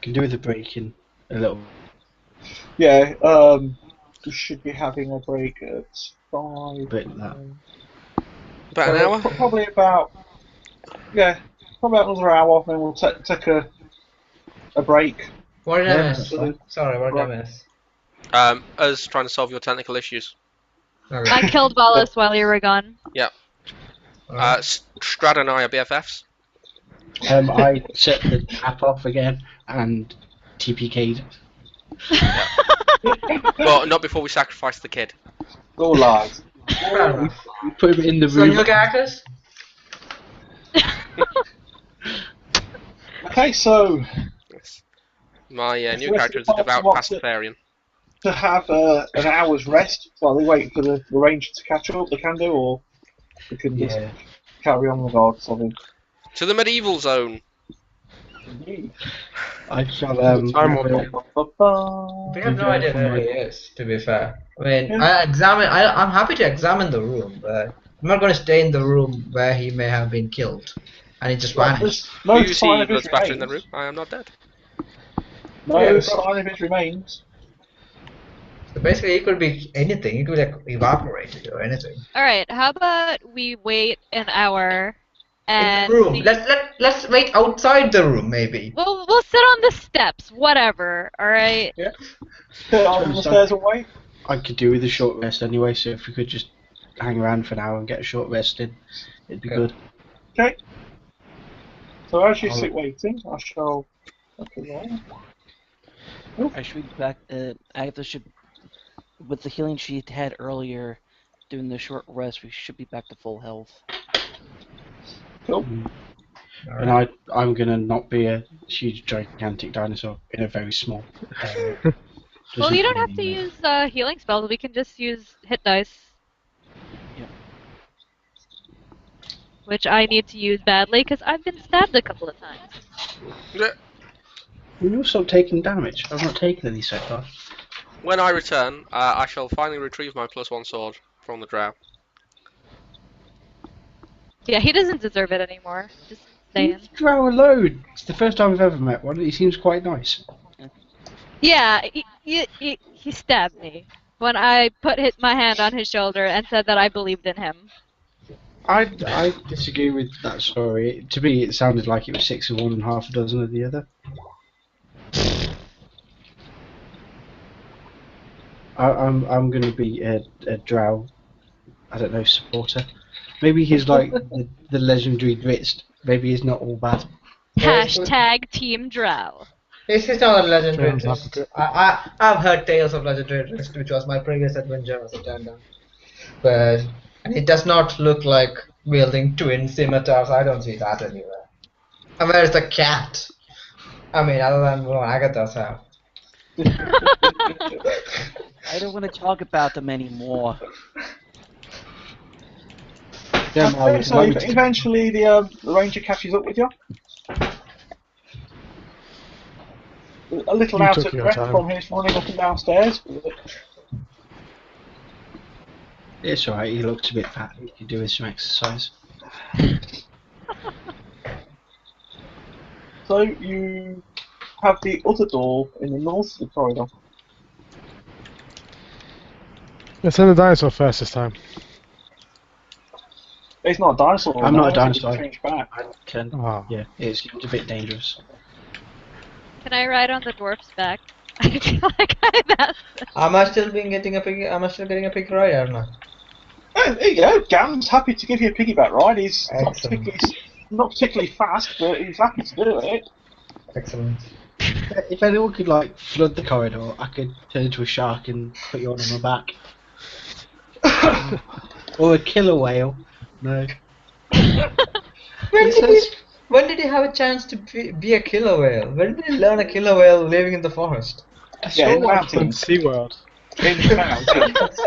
Can do with a break in a little. Yeah, we should be having a break at 5. bit of that. About an hour? Probably about. Yeah, probably about another hour, then we'll take a break. What did Yeah, I that's miss? fine. Sorry, what did I miss? Us trying to solve your technical issues. Okay. I killed Wallace while you were gone. Alright. Strad and I are BFFs. I set the app off again and TPK'd. Well, not before we sacrifice the kid. All lies. Fair enough. We put him in the So room. new characters? Okay, so Yes. My new Rest character of is a the devout party wants it. pastafarian. to have an hour's rest while they wait for the ranger to catch up, they can do, or we can just Yeah. carry on regardless of him. To the medieval zone. I shall Time have will a- Ba-ba-ba. We have no idea where he is, to be fair. I mean, Yeah. I'm happy to examine the room, but I'm not going to stay in the room where he may have been killed. And he just vanished. There's Do no you sign see of his blood spatter in the remains. room? I am not dead. No Yeah, sign of his remains. So basically, it could be anything. It could be like evaporated or anything. Alright, how about we wait an hour In and the room. see- Let's wait outside the room, maybe. We'll sit on the steps, whatever, alright? Sit on the stairs and wait. I could do with a short rest anyway, so if we could just hang around for an hour and get a short rest in, it'd be Okay. good. Okay. So as you I'll- sit waiting, I shall. Okay, right. I should be back. Agatha should, with the healing she had earlier, doing the short rest, we should be back to full health. Cool. And I'm gonna not be a huge gigantic dinosaur in a very small area. Well, Doesn't you don't have to really use healing spells, we can just use hit dice. Yep. Which I need to use badly, because I've been stabbed a couple of times. You're also taking damage. I've not taken any so far. When I return, I shall finally retrieve my +1 sword from the drow. Yeah, he doesn't deserve it anymore. Just saying. Drow alone. It's the first time I've ever met one. He seems quite nice. Yeah, he stabbed me when I put my hand on his shoulder and said that I believed in him. I disagree with that story. To me, it sounded like it was 6 of one and half a dozen of the other. I'm going to be a drow, I don't know, supporter. Maybe he's like the legendary Dritz. Maybe he's not all bad. Hashtag Team Drow. It's not a legendary Sounds like twist. I've heard tales of legendary twist, which was my previous adventure as a tandem. But it does not look like wielding twin scimitars. I don't see that anywhere. And where's the cat? I mean, other than what Agatha's have. I don't want to talk about them anymore. Yeah, Mark, Okay, so eventually the ranger catches up with you. A little You out took of your breath time. from his running up and downstairs. it's alright, he looks a bit fat. He could do with some exercise. So you have the other door in the north of the corridor. Let's send the dinosaur first this time. It's not a dinosaur. I'm no, not a it's dinosaur. changed back. I can. Oh. Yeah, it's a bit dangerous. Can I ride on the dwarf's back? I feel like I'm asked. Am I still getting a pig ride or not? There you go. Gam's happy to give you a piggyback ride. He's Excellent. not particularly fast, but he's happy to do it. Excellent. If anyone could like flood the corridor, I could turn into a shark and put you on my back. Or a killer whale. No. When did he have a chance to be a killer whale? When did he learn a killer whale living in the forest? I Yeah, in the one. On mountains. SeaWorld. In the mountains.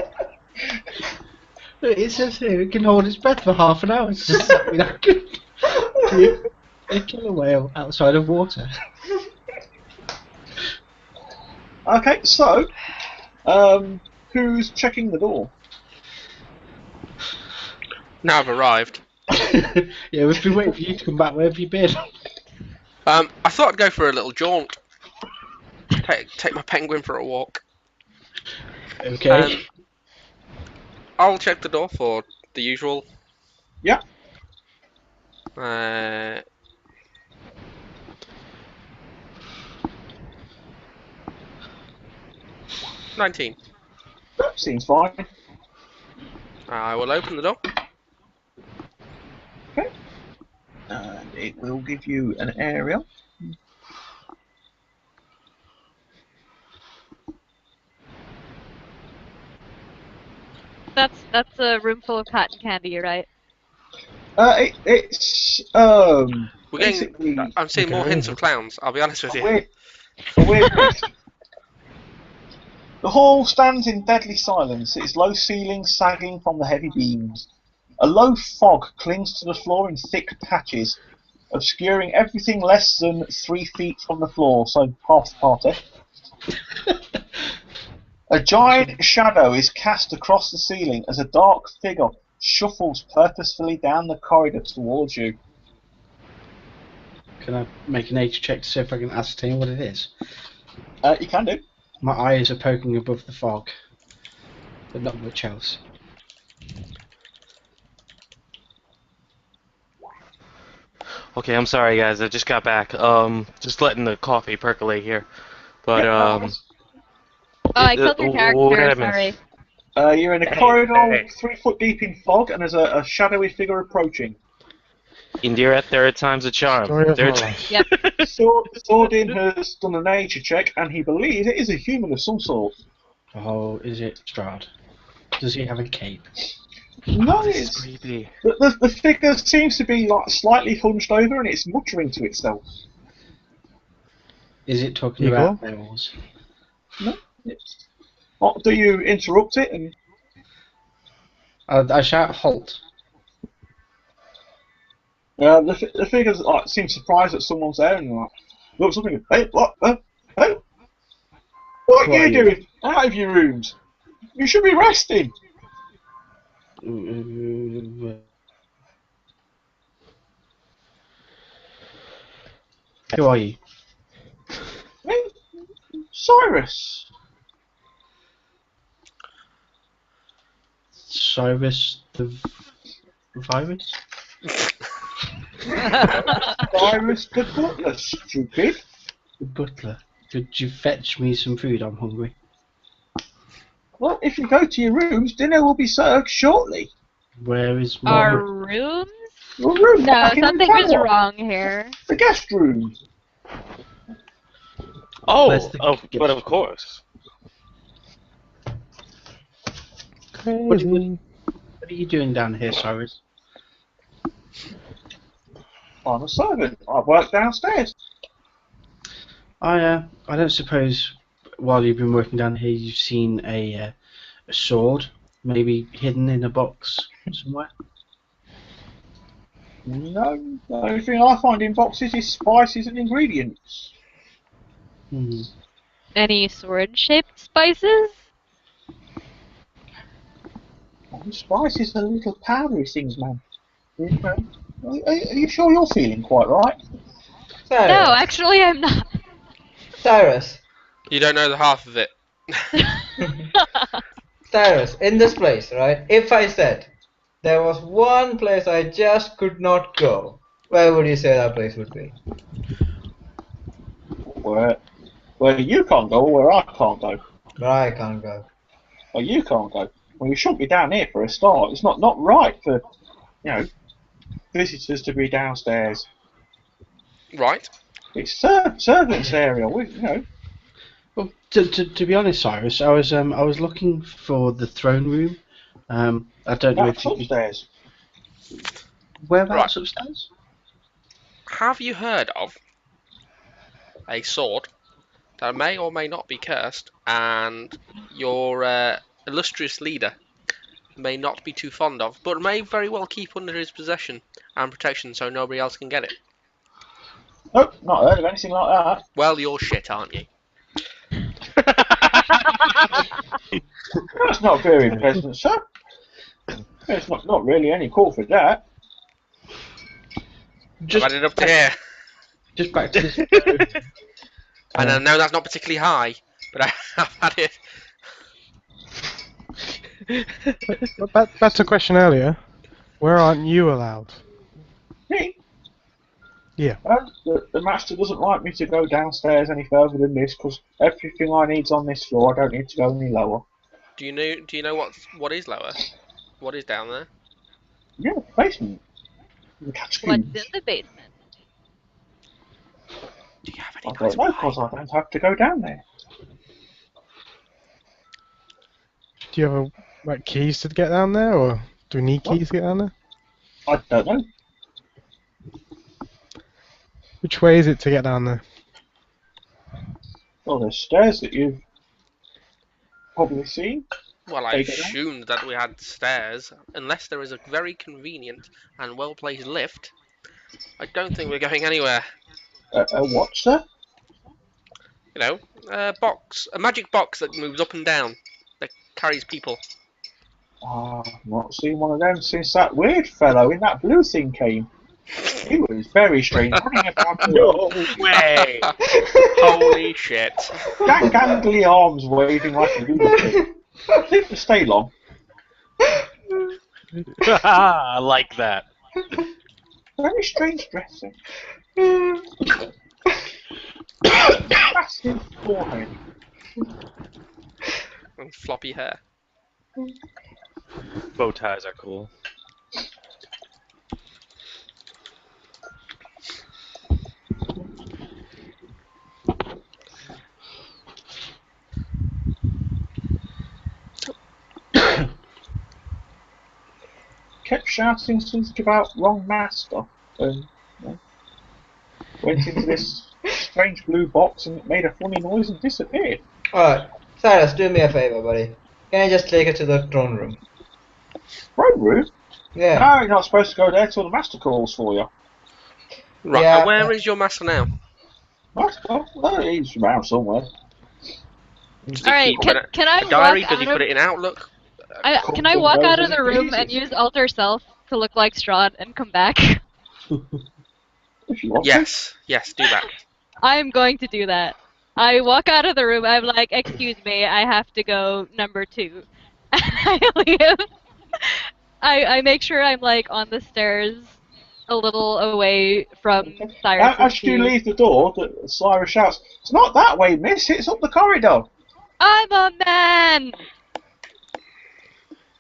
It says here it can hold its breath for half an hour. It's just something I could do. A killer whale outside of water. Okay, so who's checking the door? Now I've arrived. Yeah, we've been waiting for you to come back. Where have you been? I thought I'd go for a little jaunt. Take my penguin for a walk. Okay. I'll check the door for the usual. Yeah. 19. Seems fine. I will open the door. And it will give you an aerial. That's a room full of cotton candy, right? It's We're getting. basically I'm seeing more Okay. hints of clowns. I'll be honest with a you. weird mix. The hall stands in deadly silence, its low ceiling sagging from the heavy beams. A low fog clings to the floor in thick patches, obscuring everything less than 3 feet from the floor, so half the party. A giant shadow is cast across the ceiling as a dark figure shuffles purposefully down the corridor towards you. Can I make a nature check to see if I can ascertain what it is? You can do. My eyes are poking above the fog, but not much else. Okay, I'm sorry guys, I just got back. Just letting the coffee percolate here. But Yeah, Oh, I killed your what did I character. miss? Sorry. You're in a Hey, corridor hey. 3 foot deep in fog, and there's a shadowy figure approaching. Indira, third time's a charm. Story of my Third life. Yep. Sordin has done a nature check, and he believes it is a human of some sort. Oh, is it Strahd? Does he have a cape? No, This is it's, creepy. the figure seems to be like slightly hunched over, and it's muttering to itself. Is it talking Eagle? about whales? What, do you interrupt it? And I shout halt. the figure like seems surprised that someone's there, and like looks up and goes, "Hey, what? Hey, what are you doing? Out of your rooms? You should be resting." Who are you? Hey, Cyrus. Cyrus the virus? Cyrus the butler, stupid. The butler. Could you fetch me some food? I'm hungry. Well, if you go to your rooms, dinner will be served shortly. Where is my Our rooms? Your room, No, back in the something was tower. wrong here. The guest room. Oh, Where's the but of course. What Crazy. are you doing down here, Cyrus? I'm a servant. I work downstairs. I don't suppose while you've been working down here, you've seen a sword, maybe hidden in a box somewhere? No, the only thing I find in boxes is spices and ingredients. Hmm. Any sword-shaped spices? And spices are little powdery things, man. You know, are you sure you're feeling quite right? Cyrus, No, actually, I'm not. Cyrus, You don't know the half of it. Cyrus, in this place, right? If I said there was one place I just could not go, where would you say that place would be? Where you can't go or where I can't go? Where I can't go. Well, you can't go. Well, you shouldn't be down here for a start. It's not right for, visitors to be downstairs. Right. It's servants' area. Well, to be honest, Cyrus, I was looking for the throne room. I don't know That's if you could... upstairs. Whereabouts upstairs? Have you heard of a sword that may or may not be cursed, and your illustrious leader may not be too fond of, but may very well keep under his possession and protection so nobody else can get it? Nope, not heard of anything like that. Well, you're shit, aren't you? That's not very pleasant, sir. There's not really any call for that. I've had it up to here. Just back to this. And I know that's not particularly high, but I've had it. Back to the question earlier. Where aren't you allowed? Me? Yeah. Well, the master doesn't like me to go downstairs any further than this because everything I need's on this floor. I don't need to go any lower. Do you know what is lower? What is down there? Yeah, basement. What's in the basement? Do you have I any don't know because I don't have to go down there. Do you have keys to get down there, or do we need keys to get down there? I don't know. Which way is it to get down there? Well, there's stairs that you've probably seen. Well, I Take it assumed that we had stairs, unless there is a very convenient and well-placed lift. I don't think we're going anywhere. A what, sir? You know, a magic box that moves up and down, that carries people. I've not seen one of them since that weird fellow in that blue thing came. He was very strange. Running about the No way! Holy shit! gangly arms waving like a lunatic. Didn't stay long. I like that. Very strange dressing. Massive forehead. And floppy hair. Bow ties are cool. Kept shouting something about wrong master. And went into this strange blue box and it made a funny noise and disappeared. Alright, Cyrus, do me a favor, buddy. Can I just take it to the throne room? Throne room? Yeah. No, you're not supposed to go there till the master calls for you. Right, Yeah. and where is your master now? What? Well, he's around somewhere. Does All he right, keep can I a diary? walk Does he out put of? it in Outlook? Can I walk out of the room Jesus. and use alter self to look like Strahd and come back? If you want Yes, yes, do that. I am going to do that. I walk out of the room. I'm like, excuse me, I have to go number 2. I leave. I make sure I'm like on the stairs, a little away from to. Cyrus. As you leave the door, Cyrus shouts, "It's not that way, miss. It's up the corridor." I'm a man.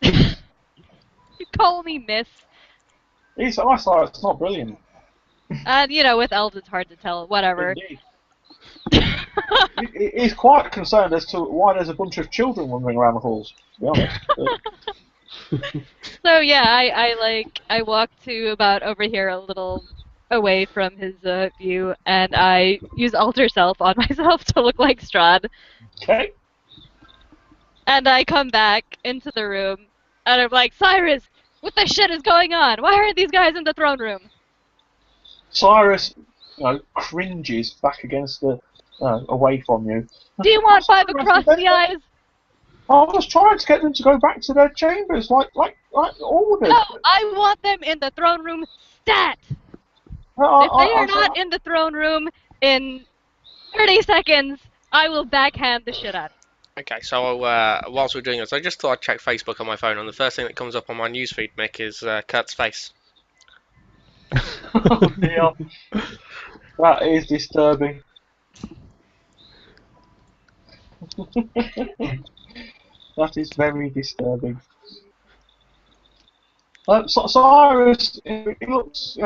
You call me miss. His eyesight, it's not brilliant. And with elves it's hard to tell. Whatever. Indeed. He's quite concerned as to why there's a bunch of children wandering around the halls, to be honest. So yeah, I walk to about over here a little away from his view, and I use alter self on myself to look like Strahd. Okay. And I come back into the room, and I'm like, Cyrus, what the shit is going on? Why aren't these guys in the throne room? Cyrus, cringes back against the, away from you. Do you want 5 across the eyes? I was trying to get them to go back to their chambers, like ordered. No, I want them in the throne room stat! If they are not in the throne room in 30 seconds, I will backhand the shit out of them. Okay, so whilst we're doing this, I just thought I'd check Facebook on my phone, and the first thing that comes up on my newsfeed, Mick, is Kurt's face. Oh dear. That is disturbing. That is very disturbing. Cyrus, he looks,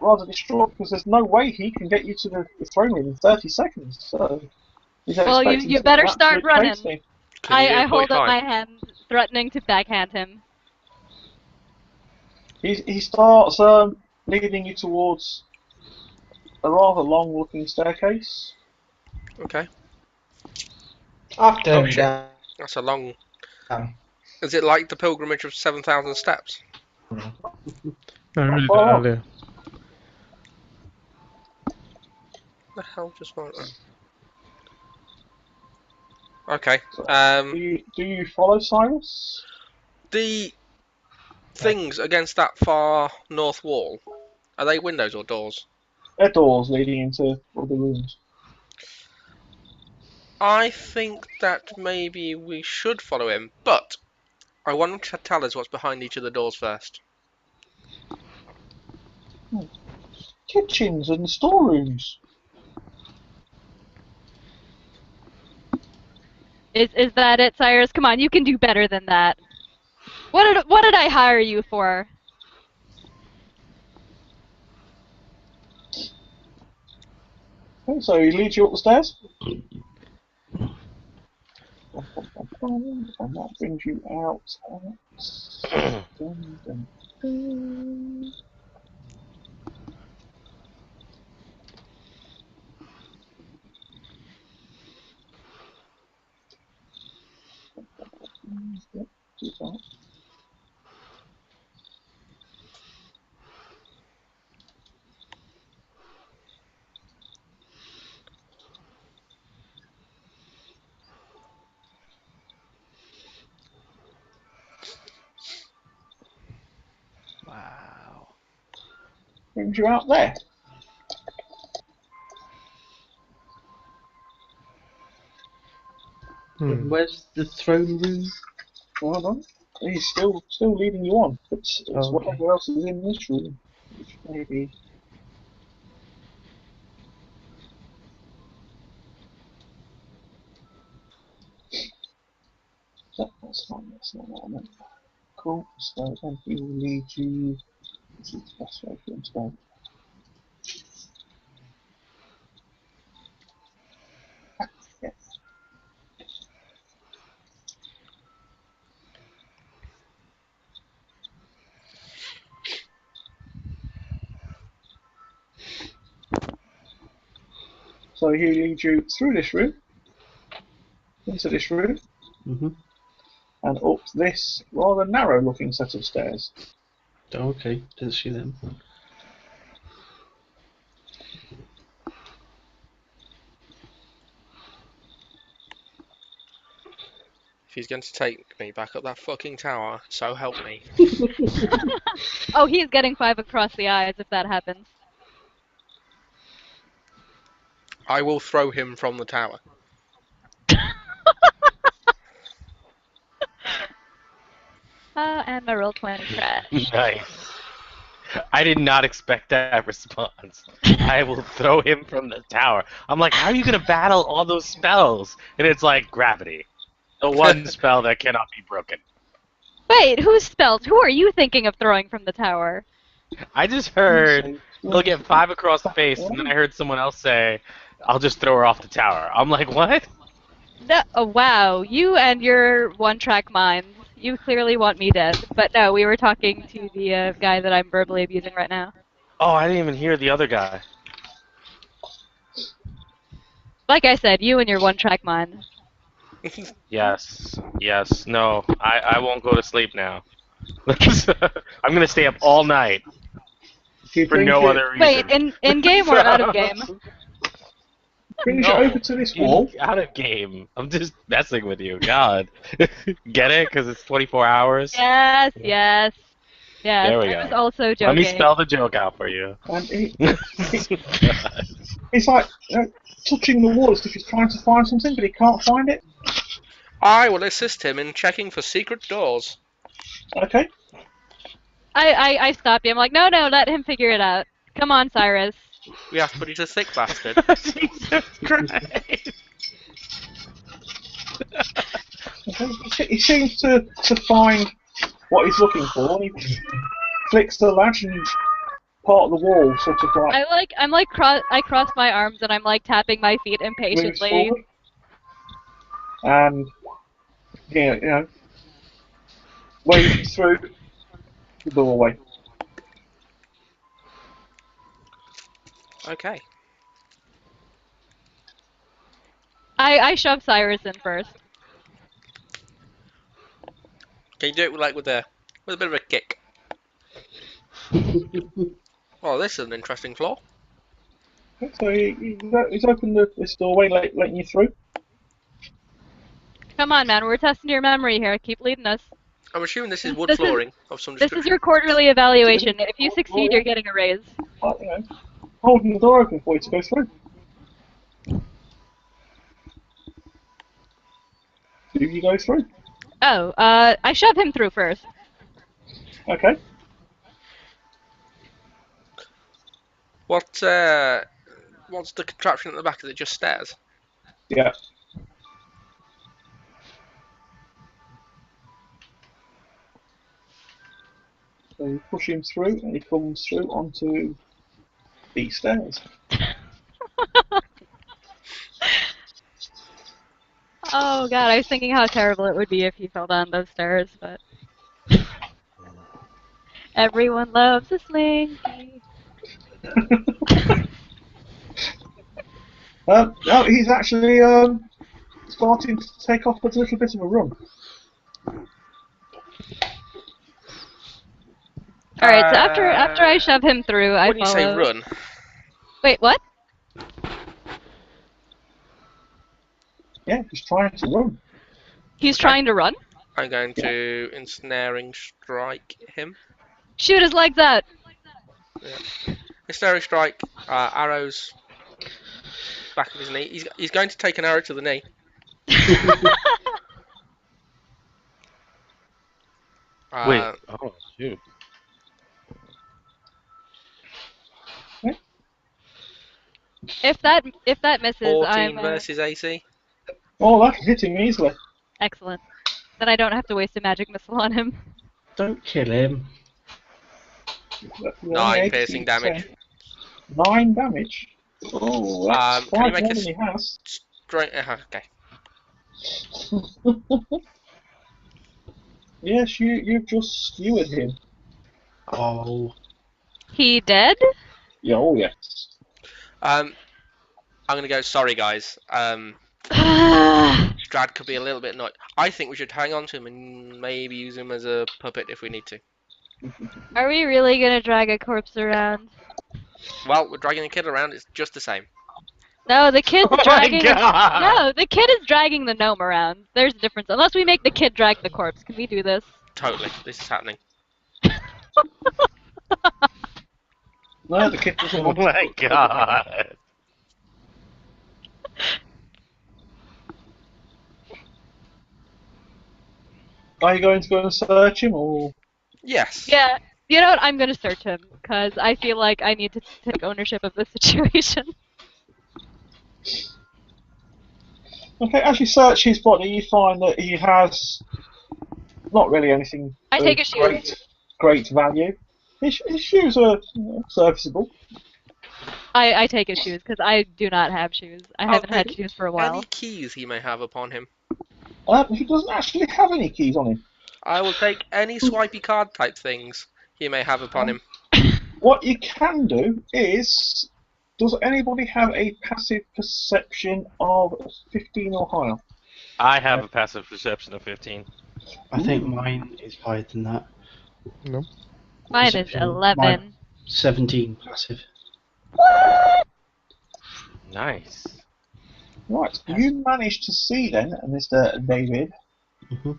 rather distraught because there's no way he can get you to the throne room in 30 seconds. So, well, you better start running. Tasty. I hold up my hand, threatening to backhand him. He starts leading you towards a rather long-looking staircase. Okay. After Oh, him shit. down. That's a long... Is it like the pilgrimage of 7,000 steps? No, I read that Oh. earlier. The hell just went on? Okay. Do you follow Cyrus? The things against that far north wall, are they windows or doors? They're doors leading into other rooms. I think that maybe we should follow him, but I want him to tell us what's behind each of the doors first. Kitchens and storerooms. Is that it, Cyrus? Come on, you can do better than that. What did I hire you for? Okay, so he leads you up the stairs. And that brings you out. Dun, dun, dun. Yep, do that. Wow. Brings you out there. Where's the throne room? Well done. He's still leading you on. It's Okay. whatever else is in this room. Which maybe. That's not what I meant. Cool. So then he will lead you. This is the best way for him to go. Yes. So he leads you through this room, into this room, Mm-hmm. and up this rather narrow-looking set of stairs. Okay, didn't see them. If he's going to take me back up that fucking tower, so help me. Oh, he's getting 5 across the eyes if that happens. I will throw him from the tower. And my roll 20 crash. Nice. I did not expect that response. I will throw him from the tower. I'm like, how are you gonna battle all those spells? And it's like gravity, the one spell that cannot be broken. Wait, whose spells? Who are you thinking of throwing from the tower? I just heard he'll get 5 across the face, and then I heard someone else say, "I'll just throw her off the tower." I'm like, what? No, oh, wow, you and your one-track minds. You clearly want me dead. But no, we were talking to the guy that I'm verbally abusing right now. Oh, I didn't even hear the other guy. Like I said, you and your one-track mind. Yes. Yes. No. I won't go to sleep now. I'm gonna stay up all night Do you for think no it other reason. Wait, in game or out of game? brings No, you over to this wall? Out of game. I'm just messing with you. God. Get it? Because it's 24 hours? Yes, yes, yes. There we I go. was also joking. Let me spell the joke out for you. And it's like touching the wall as if he's trying to find something, but he can't find it. I will assist him in checking for secret doors. Okay. I stopped you. I'm like, no, let him figure it out. Come on, Cyrus. We have to put he's a thick bastard. Jesus Christ. Okay. He seems to find what he's looking for, and he flicks the latch and part of the wall sort of like I cross my arms and I'm like tapping my feet moves impatiently. forward. And you know, waves through the doorway. Okay. I shove Cyrus in first. Can you do it with a bit of a kick? Oh, this is an interesting floor. Okay, so he's opened this doorway, letting you through. Come on, man. We're testing your memory here. Keep leading us. I'm assuming this is wood This is- flooring of some This description. is your quarterly evaluation. If you succeed, you're getting a raise. You know, holding the door open for you to go through. Do you go through? Oh, I shove him through first. Okay. What's the contraption at the back? Is it just stairs? Yeah. So you push him through, and he comes through onto these stairs. Oh god, I was thinking how terrible it would be if he fell down those stairs, but everyone loves a slinky. No, he's actually starting to take off a little bit of a run. All right, so after I shove him through, I When you follow. say run, Wait, what? Yeah, he's trying to run. He's trying to run? I'm going to ensnaring strike him. Shoot his legs out. Ensnaring strike, arrows back of his knee. He's going to take an arrow to the knee. Wait. Oh, shoot. If that misses, 14 I'm versus AC. Oh, that hit him easily. excellent. Then I don't have to waste a magic missile on him. Don't kill him. 9 piercing damage. 9 damage. Oh, that's Can you quite make more a than he has. Straight. Okay. Yes, you've just skewered him. Oh. He dead? Yeah, oh yes. I'm gonna go. Sorry, guys. Strad could be a little bit annoyed. I think we should hang on to him and maybe use him as a puppet if we need to. Are we really gonna drag a corpse around? Well, we're dragging a kid around. It's just the same. No, the kid's Oh my dragging. God. No, the kid is dragging the gnome around. There's a difference. Unless we make the kid drag the corpse. Can we do this? Totally. This is happening. No, the kid doesn't Oh want my god. Are you going to go and search him, or...? Yes. Yeah. You know what? I'm gonna search him because I feel like I need to take ownership of this situation. Okay, as you search his body, you find that he has not really anything I of take his shoes. great value. His shoes are serviceable. I take his shoes because I do not have shoes. I haven't had Okay. shoes for a while. Any keys he may have upon him. He doesn't actually have any keys on him. I will take any swipey card type things he may have upon him. What you can do is, does anybody have a passive perception of 15 or higher? I have a passive perception of 15. I think mine is higher than that. Nope. Mine is Perception, 11. 17 passive. Nice. Right, you managed to see then, Mr. David, hmm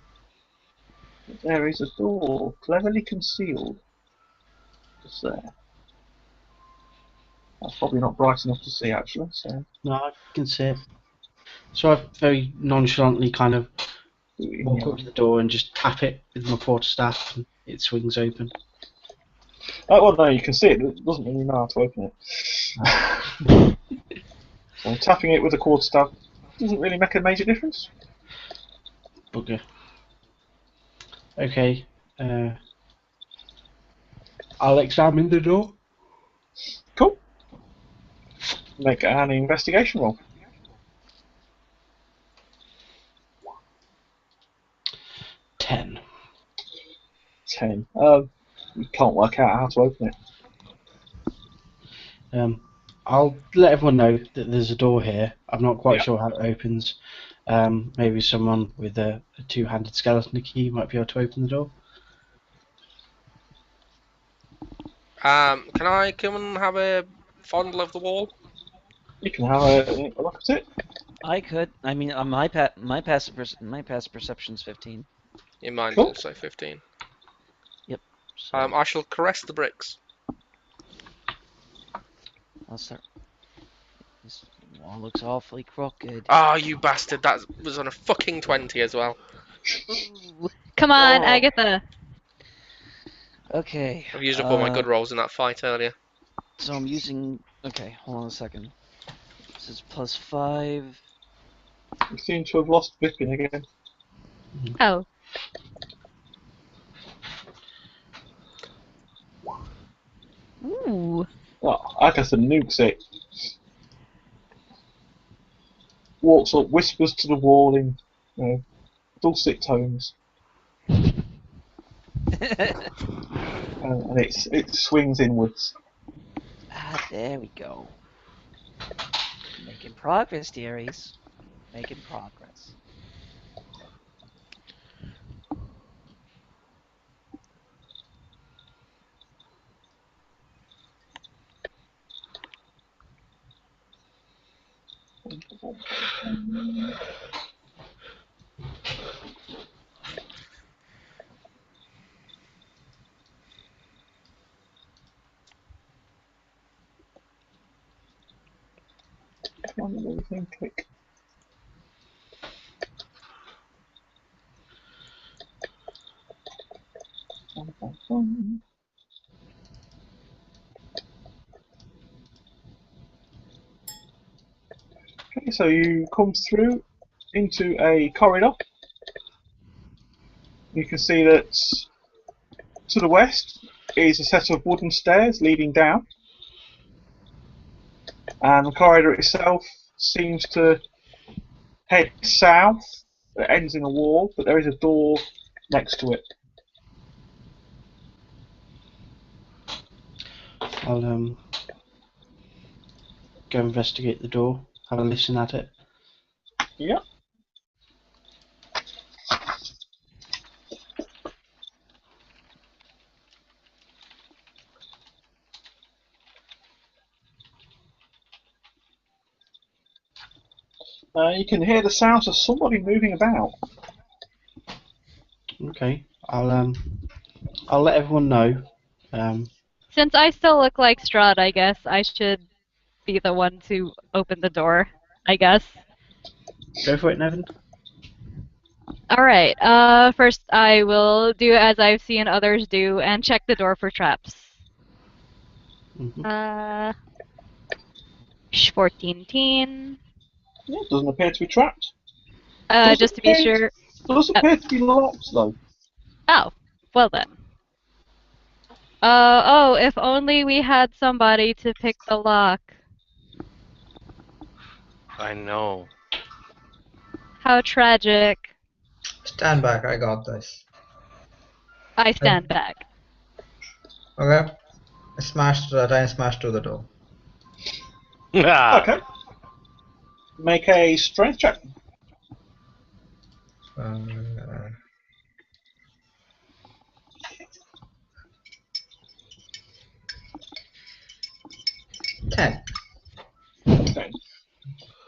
that there is a door cleverly concealed just there. That's probably not bright enough to see actually, so No, I can see it. So I very nonchalantly kind of walk up to the door and just tap it with my quarterstaff, and it swings open. Oh, well, no, you can see it, but it doesn't really know how to open it. So tapping it with a quarterstaff doesn't really make a major difference. Bugger. Okay. I'll examine the door. Cool. Make an investigation roll. 10. 10. You can't work out how to open it. I'll let everyone know that there's a door here. I'm not quite Yeah. sure how it opens. Maybe someone with a two-handed skeleton key might be able to open the door. Can I come and have a fondle of the wall? You can have a look at it. I could. I mean, my passive perception's 15. In mine's Cool. also 15. So I shall caress the bricks. I'll start. This wall looks awfully crooked. Ah, you bastard! That was on a fucking 20 as well. Ooh. Come on, Oh. Agatha. Okay. I've used up all my good rolls in that fight earlier. So I'm using. Okay, hold on a second. This is +5. You seem to have lost Bippin again. Oh. Ooh. Oh, Agatha nukes it. Walks up, whispers to the wall in dulcet tones, and it swings inwards. There we go. Making progress, dearies. Making progress. Come on, little thing, click. Bum, bum, bum. Okay, so you come through into a corridor. You can see that to the west is a set of wooden stairs leading down, and the corridor itself seems to head south. It ends in a wall, but there is a door next to it. I'll go investigate the door, have a listen at it. Yep. You can hear the sounds of somebody moving about. Okay, I'll let everyone know. Since I still look like Strahd, I guess I should be the one to open the door, I guess. Go for it, Nevin. Alright, first I will do as I've seen others do and check the door for traps. Mhm. 14 teen. Yeah, doesn't appear to be trapped. Just to be sure. Does appear to be locked though. Oh, well then. Oh, if only we had somebody to pick the lock. I know. How tragic. Stand back, I got this. I stand back. Okay? try and smash through the door. Ah. Okay. Make a strength check. Uh, 10. Okay.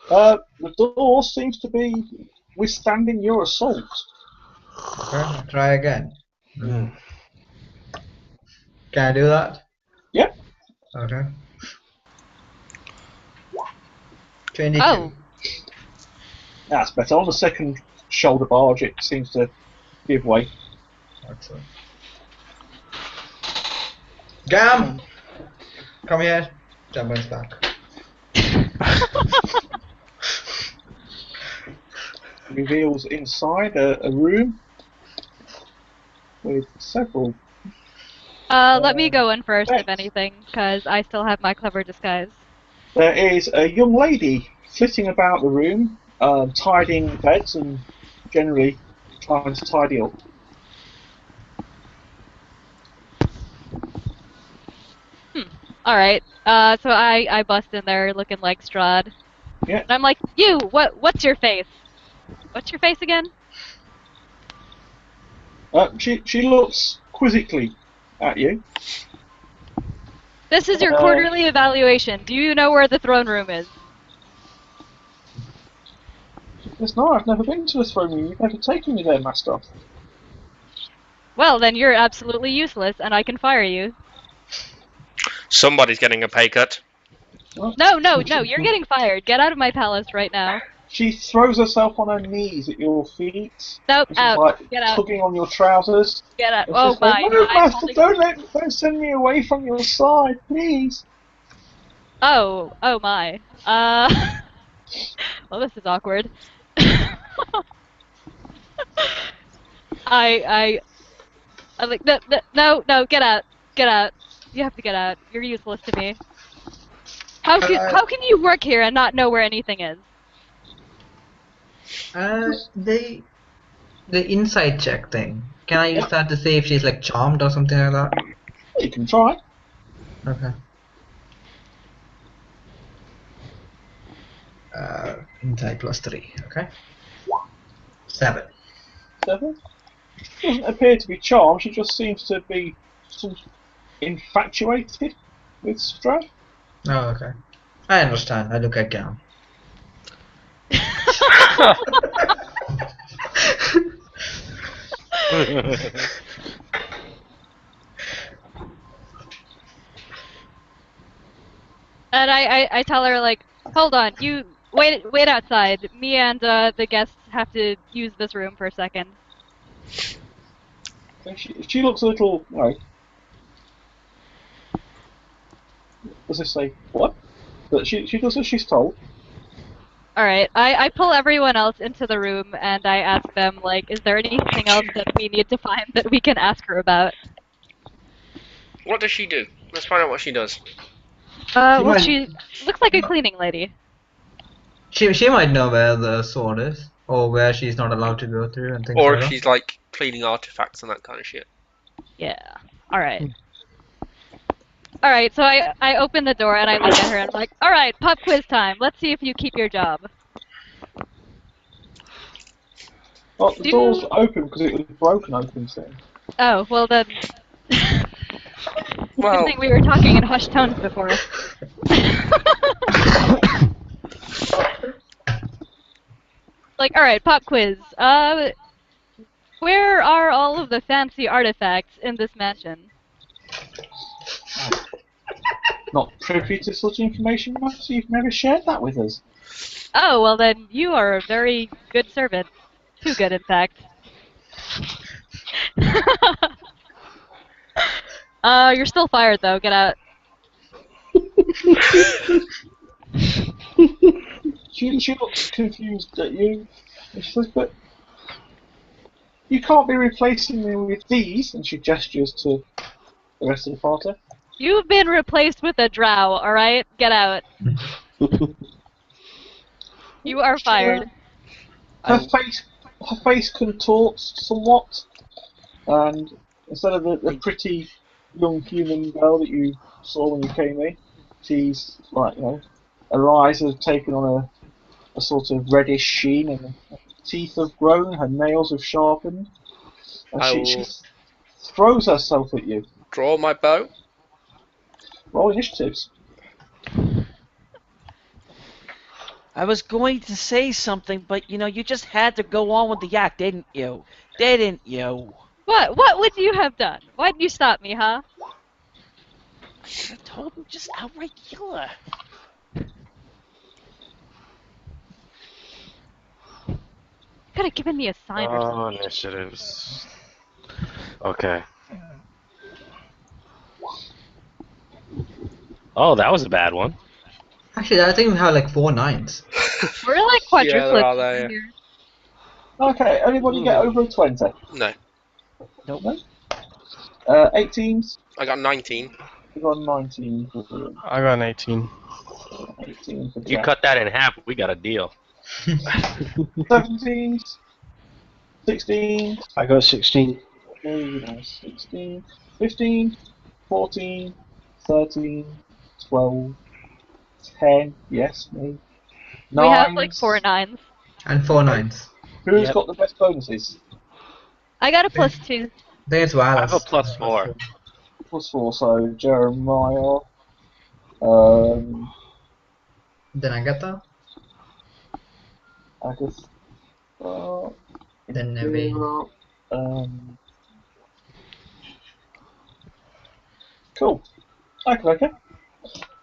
The door seems to be withstanding your assault. Okay, try again. Can I do that? Yep. Okay. 22. Oh, That's better. On the second shoulder barge, it seems to give way. Excellent. Gam! Come here. Jumbo's back. Reveals inside a room with several. let me go in first, if Yes. anything, because I still have my clever disguise. There is a young lady flitting about the room, tidying beds and generally trying to tidy up. Alright, so I bust in there looking like Strahd. Yeah. And I'm like, you, what's your face? What's your face again? She looks quizzically at you. This is your quarterly evaluation. Do you know where the throne room is? Yes, no, I've never been to a throne room. You've never taken me there, Master. Well, then you're absolutely useless, and I can fire you. Somebody's getting a pay cut. No, you're getting fired. Get out of my palace right now. She throws herself on her knees at your feet. Nope, She's out. like Get out. tugging on your trousers. Get out. And Oh she's like, my. no, I'm Master, holding- don't send me away from your side, please. Oh my. Well, this is awkward. I like no, get out. Get out. You have to get out. You're useless to me. How can you work here and not know where anything is? The inside check thing. Can I use that to see if she's like charmed or something like that? You can try. Okay. Inside +3. Okay. 7. 7. She doesn't appear to be charmed. She just seems to be sort of infatuated with Strahd. Oh, okay. I understand. I look at Gam. And I tell her like, hold on, you wait outside. Me and the guests have to use this room for a second. So she looks a little like. Does it say what? But she does as she's told. Alright, I pull everyone else into the room and I ask them, like, is there anything else that we need to find that we can ask her about? What does she do? Let's find out what she does. Well, might- she looks like a cleaning lady. She might know where the sword is, or where she's not allowed to go through and things Or like if that. she's like cleaning artifacts and that kind of shit. Yeah. Alright. Alright, so I open the door and I look at her and I'm like, alright, pop quiz time. Let's see if you keep your job. Well, the door's open because it was broken open. So. Oh, well then. Well- Good thing we were talking in hushed tones before. Like, alright, pop quiz. Where are all of the fancy artifacts in this mansion? Not privy to such information, Master. You've never shared that with us. Oh, well then, you are a very good servant. Too good, in fact. You're still fired though, get out. She looks confused at you. And she says, but you can't be replacing me with these. And she gestures to the rest of the party. You've been replaced with a drow, alright? Get out. You are fired. Her face contorts somewhat, and instead of the pretty young human girl that you saw when you came in. She's like, her eyes have taken on a sort of reddish sheen, and her teeth have grown, her nails have sharpened. And I she will throws herself at you. draw my bow. Roll initiatives. I was going to say something, but you just had to go on with the act, didn't you? Didn't you? What would you have done? Why'd you stop me, huh? I told him just outright kill her. Could have given me a sign or something. Oh, initiatives. Okay. Oh, that was a bad one. Actually, I think we have like 4 9s. We're like Yeah, there are quadruplets there, here. Okay, anybody get over a 20? No, Nope. 18s? I got 19. You got 19 for the I got an 18. 18 for You Jack. cut that in half, we got a deal. 17s? 16s? I got 16. No, 16, 15, 14, 13, 12, 10, yes, me. We have 9s. like 4 9s. And 4 9s. Who's Yep. got the best bonuses? I got a +2. There's I Wallace. have a +4. +4, so Jeremiah, Then Agatha. Agatha, Then Neve. Cool. Okay.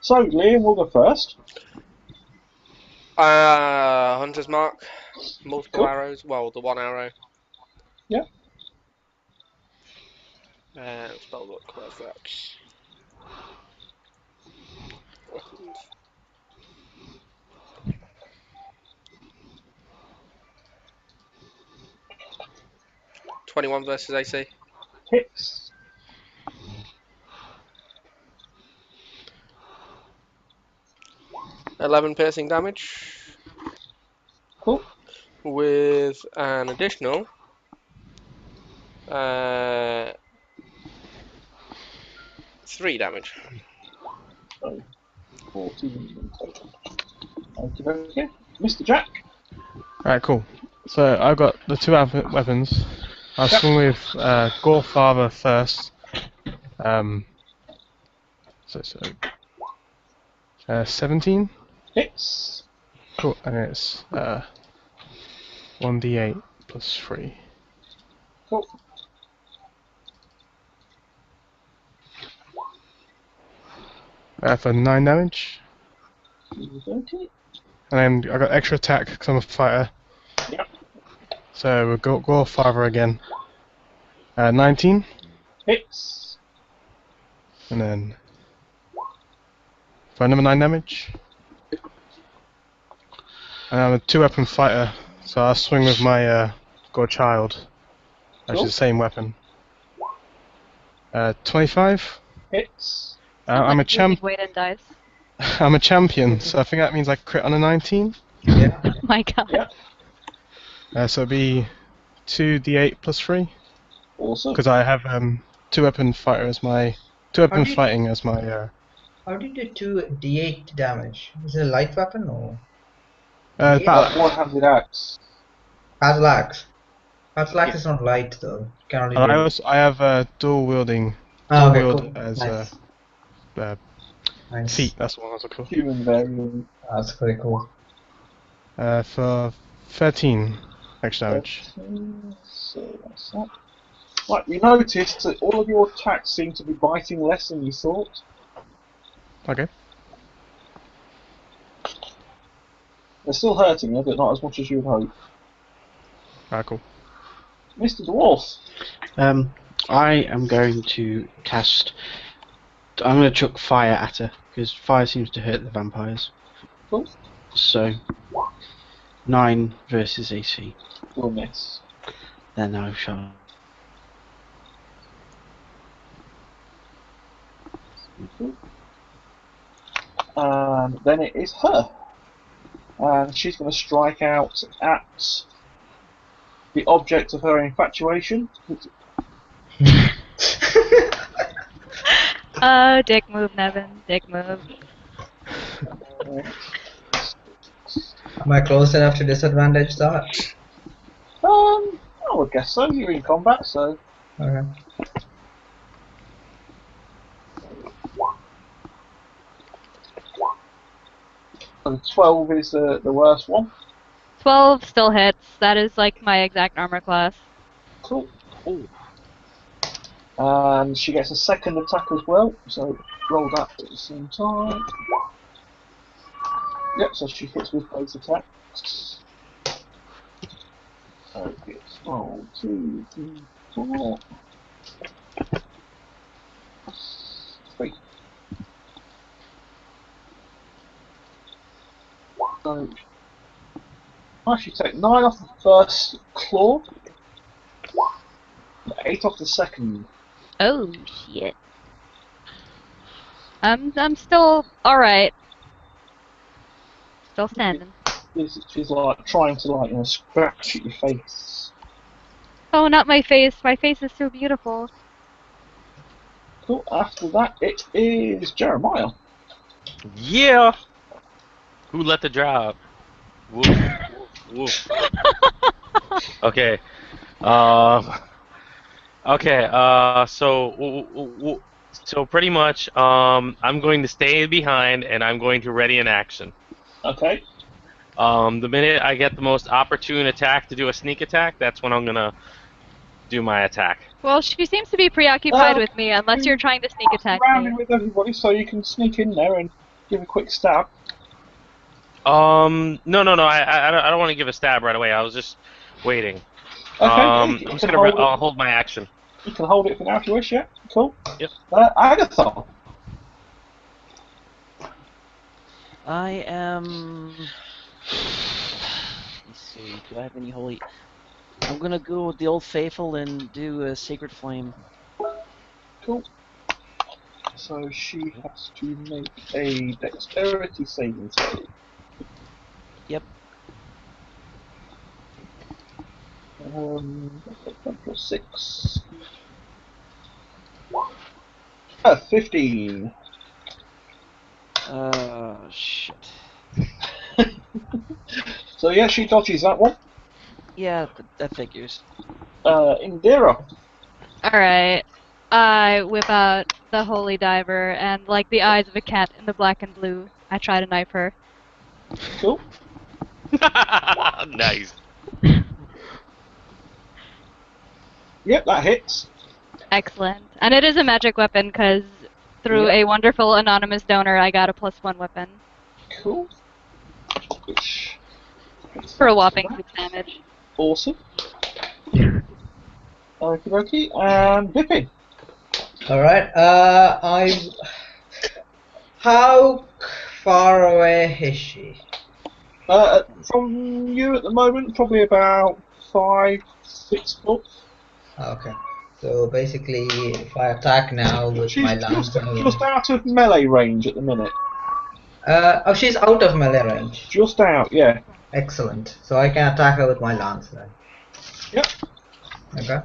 So, Liam will go first. Hunter's mark, multiple Cool. arrows. Well, the 1 arrow. Yeah. Spellbook, where's that? Weapons. $21 versus AC. Hits. $11 piercing damage. Cool. With an additional 3 damage. 14 in total. Okay. Mr. Jack. Alright, cool. So I've got the 2 weapons. I'll swing with Gorefather first. So 17. Hits. Cool, and it's 1d8 plus 3. Cool. For 9 damage. Okay. And then I got extra attack because I'm a fighter. Yep. So we'll go Gorefather again. 19. Hits. And then for another 9 damage. And I'm a 2-weapon fighter, so I'll swing with my Gorechild, which Cool. is the same weapon. 25. Hits. I'm a champ. Weight and dice. I'm a champion, so I think that means I crit on a 19. Yeah. Oh my god. Yeah. So it'll be 2d8 plus 3, Awesome. because I have 2-weapon fighter as my 2-weapon How do you- fighting as my. How do you do 2d8 damage? Is it a light weapon or Battle. One-handed axe. Aslax? Aslax is not light though. Can only do. I have dual wielding Oh, okay, wield cool. as Nice. Nice. feet. That's what I was looking Human variant. That's pretty cool. for. For 13 extra damage. So that's that. Right, you noticed that all of your attacks seem to be biting less than you thought. Okay. They're still hurting you, but not as much as you would hope. Ah, cool. Mr. Dwarf. I am going to cast. I'm going to chuck fire at her because fire seems to hurt the vampires. Cool. So 9 versus AC. Will miss. Then I shall. And then it is her. And she's going to strike out at the object of her infatuation. Oh, dick move, Nevin. Dick move. Am I close enough to disadvantage that? I would guess so. You're in combat, so. Okay. So 12 is the worst one. 12 still hits. That is like my exact armor class. Cool. Ooh. And she gets a second attack as well, so roll that at the same time. Yep, so she hits with both attacks. So it's 1, 2, 3, 4. 3. So I actually take 9 off the first claw, 8 off the second. Oh shit. I'm still alright. Still standing. She's like trying to like scratch at your face. Oh, not my face. My face is so beautiful. Cool. After that, it is Jeremiah. Yeah. Who let the drop? Woof. Woof. Okay. Okay. So pretty much, I'm going to stay behind and I'm going to ready an action. Okay. The minute I get the most opportune attack to do a sneak attack, that's when I'm gonna do my attack. Well, she seems to be preoccupied with me, unless you're trying to sneak attack Surrounded me. with everybody, so you can sneak in there and give a quick stab. No. I don't want to give a stab right away. I was just waiting. Okay. I'm just gonna I'll hold my action. You can hold it for now if you wish. Yeah. Cool. Yep. Agatha. I am. Let's see. Do I have any holy? I'm gonna go with the Old Faithful and do a Sacred Flame. Cool. So she has to make a dexterity saving throw. Yep. Plus 6. 15. Shit. So yeah, she dodges that one. Yeah, that figures. Indira. Alright. I whip out the Holy Diver, and like the eyes of a cat in the black and blue, I try to knife her. Cool. Nice. Yep, that hits. Excellent. And it is a magic weapon, because through a wonderful anonymous donor, I got a +1 weapon. Cool. For a whopping 6 damage. Awesome. Okie dokie. And Bippy. Alright, how far away is she? From you at the moment, probably about 5, 6 foot. Okay. So basically, if I attack now with She's my lance, just out of melee range at the minute. oh, she's out of melee range. Just out, yeah. Excellent. So I can attack her with my lance then. Yep. Okay.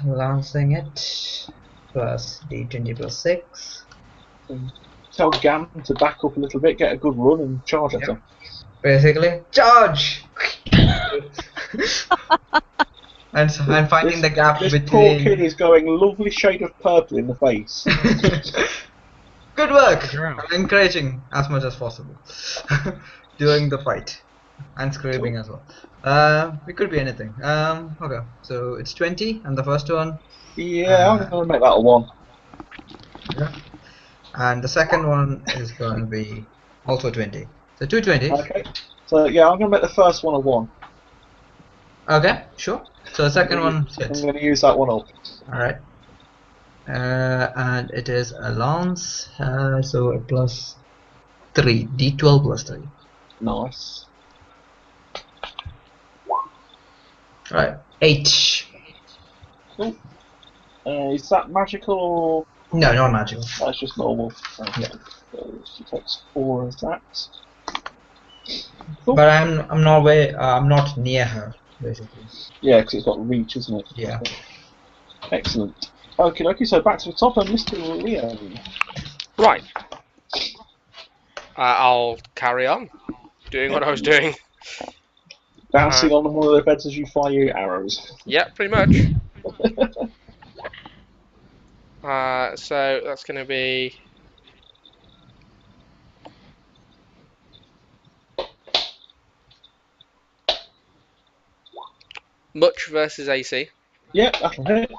Lancing it. Plus d20 plus 6. Tell Gam to back up a little bit, get a good run, and charge at her. Basically, charge! and finding the gap This between. poor kid is going lovely shade of purple in the face. Good work! Good job. I'm encouraging as much as possible during the fight. And screaming as well. It could be anything. Okay, so it's 20 and the first one. Yeah, I'm going to make that a 1. Okay. And the second one is going to be also 20. So 2 20s. Okay. So yeah, I'm going to make the first one a 1. Okay, sure. So the second one I'm hits. going to use that one up. Alright. And it is a lance, so a plus 3, d12 plus 3. Nice. Alright, 8. Cool. Is that magical or No, not magical. that's just normal? Okay. Yeah. So she takes 4 of that. Cool. But I'm not near her, basically. Yeah, because it's got reach, isn't it? Yeah. Excellent. Okie dokie, so back to the top and Mr. Leon. Right. I'll carry on doing what I was doing. Bouncing on one of the beds as you fire your arrows. Yeah, pretty much. So that's going to be... Much versus AC. Yep, that'll hit.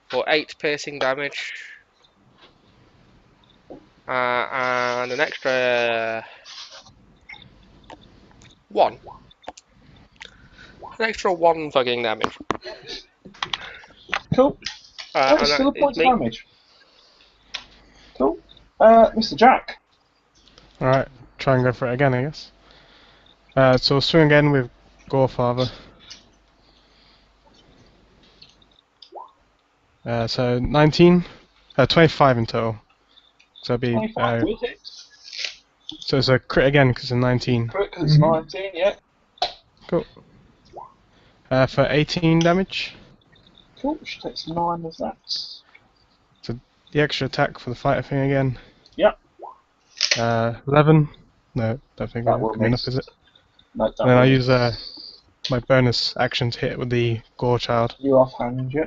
For 8 piercing damage. And an extra... 1. An extra 1 fucking damage. Cool. And Still a that point is of me. damage. Cool. Mr. Jack. Alright, try and go for it again, I guess. So we'll swing again with Gorefather. So 19, 25 in total. So it'll be, 25 will hit. so it's a crit again because it's a 19. Crit 'cause it's 19, yeah. Cool. For 18 damage. Cool, she takes 9 as that. The extra attack for the fighter thing again. Yep. 11. No, don't think That that's will enough, miss. is it? No, that And then I'll will use miss. my bonus action to hit with the Gore Child. You're offhand, yeah.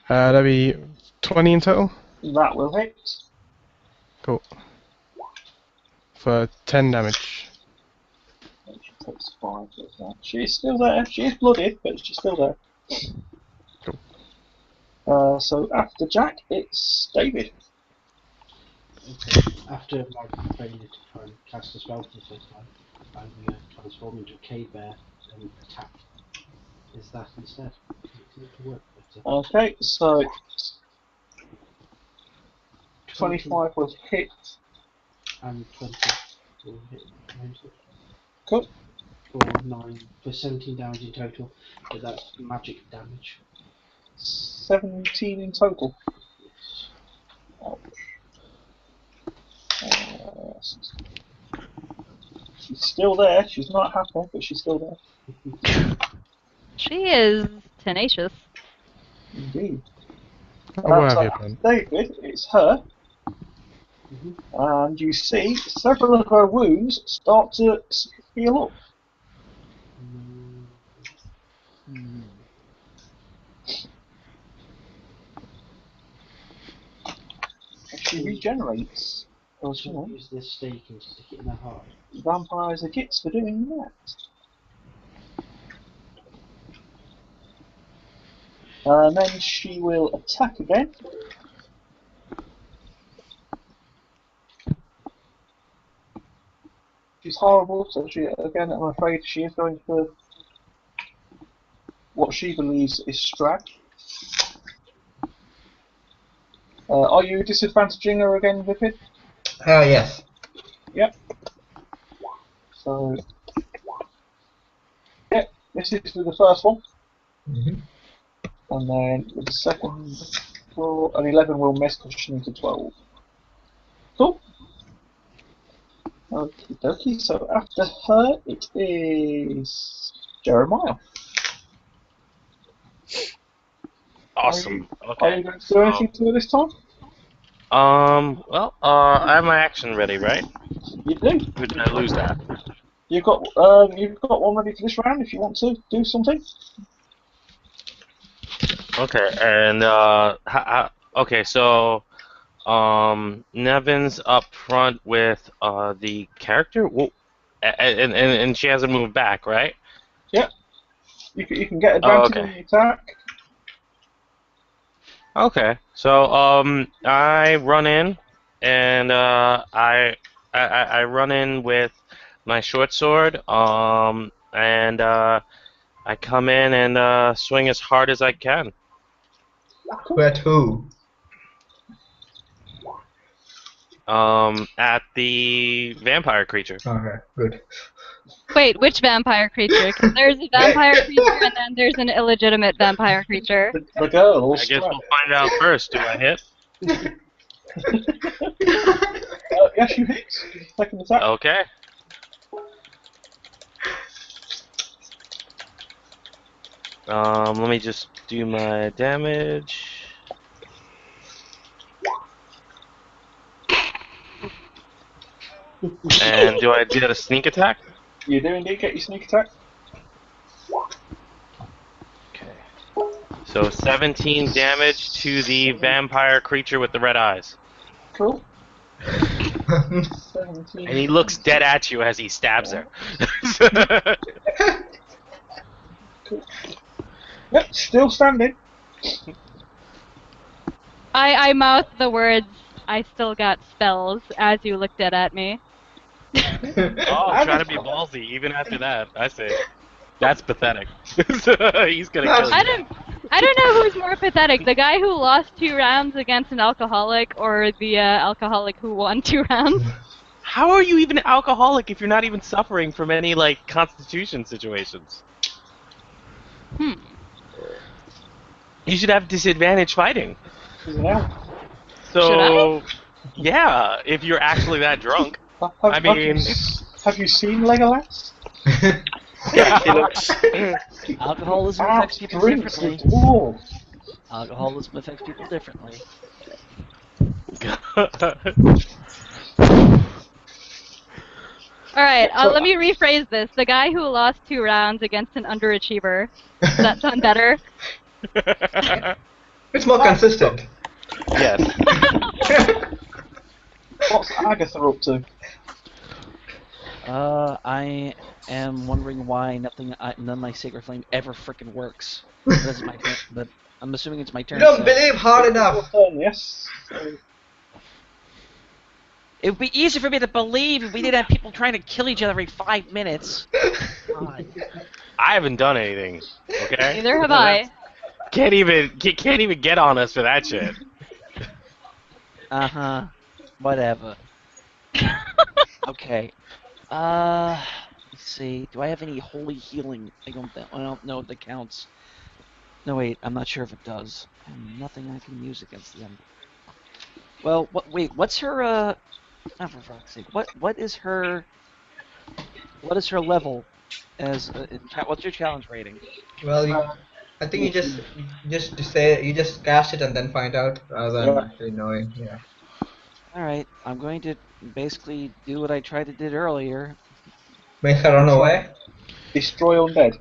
That'll be 20 in total. That will hit. Cool. For 10 damage. She takes 5 as that. She's still there. She is blooded, but she's still there. Cool. So after Jack, it's David. Okay. After my failure to try and cast a spell for the first time, I'm going to transform into a cave bear and attack. Is that instead? It work better. Okay, so 25 will hit. And 20 will hit. Cool. For 17 damage in total, but that's magic damage. 17 in total. Ouch. She's still there. She's not happy, but she's still there. She is tenacious. Indeed. I will have So your pen. David, it's her. And you see several of her wounds start to heal up. She regenerates. I Because, you know, use this stake and stick it in her heart. vampires are kits for doing that. And then she will attack again. She's horrible, so she, again, I'm afraid she is going for what she believes is Strag. Are you disadvantaging her again, Vipid? Yes. Yep. So, yep, this is for the first one. Mhm. And then with the second floor, an 11 will miss because she needs a 12. Cool. Okie dokie, so after her it is Jeremiah. Awesome. Are Okay. you going to do anything to her this time? Well, I have my action ready, right? You do. Or did I lose that? You've got one ready for this round if you want to do something. Okay, and okay, so Nevin's up front with the character, and she hasn't moved back, right? Yep. You can get advantage okay. on the attack. Okay, so I run in, and I run in with my short sword, and I come in and swing as hard as I can. At who? At the vampire creature. Okay, good. Wait, which vampire creature? 'Cause there's a vampire creature and then there's an illegitimate vampire creature. The girl. I guess we'll find out first. Do I hit? Yes, you hit. Second attack. Okay. Let me just do my damage. And do I get a sneak attack? You do indeed get your sneak attack. Okay. So 17 damage to the vampire creature with the red eyes. Cool. 17. And he looks dead at you as he stabs her. Cool. Yep, still standing. I mouth the words, "I still got spells," as you looked at me. Oh, trying to be ballsy even after that. I say. That's pathetic. He's gonna kill you. I don't know who's more pathetic, the guy who lost 2 rounds against an alcoholic, or the alcoholic who won 2 rounds. How are you even alcoholic if you're not even suffering from any, like, constitution situations? You should have disadvantage fighting. Yeah. So, yeah, if you're actually that drunk. I mean... Have you seen Legolas? Yeah, he looks... Alcoholism affects people Drinks differently. the dwarf. Alcoholism affects people differently. Alright, let me rephrase this. The guy who lost 2 rounds against an underachiever. Does that sound better? It's more consistent. Yes. What's Agatha up to? I am wondering why none of my Sacred Flame ever frickin' works. That's my turn, but I'm assuming it's my turn. You don't so- believe hard enough. Yes. It would be easy for me to believe if we didn't have people trying to kill each other every 5 minutes. God. I haven't done anything, okay? Neither have I. Can't even get on us for that shit. Uh-huh. Whatever. Okay. Let's see. Do I have any holy healing? I don't know if that counts. No, wait. I'm not sure if it does. Nothing I can use against them. Well, what's her, oh, for fuck's sake. What is her level as, what's your challenge rating? Well, I think you just cast it and then find out rather than actually knowing. Yeah. Alright, I'm going to basically do what I tried to do earlier. Make her run away. Destroy undead.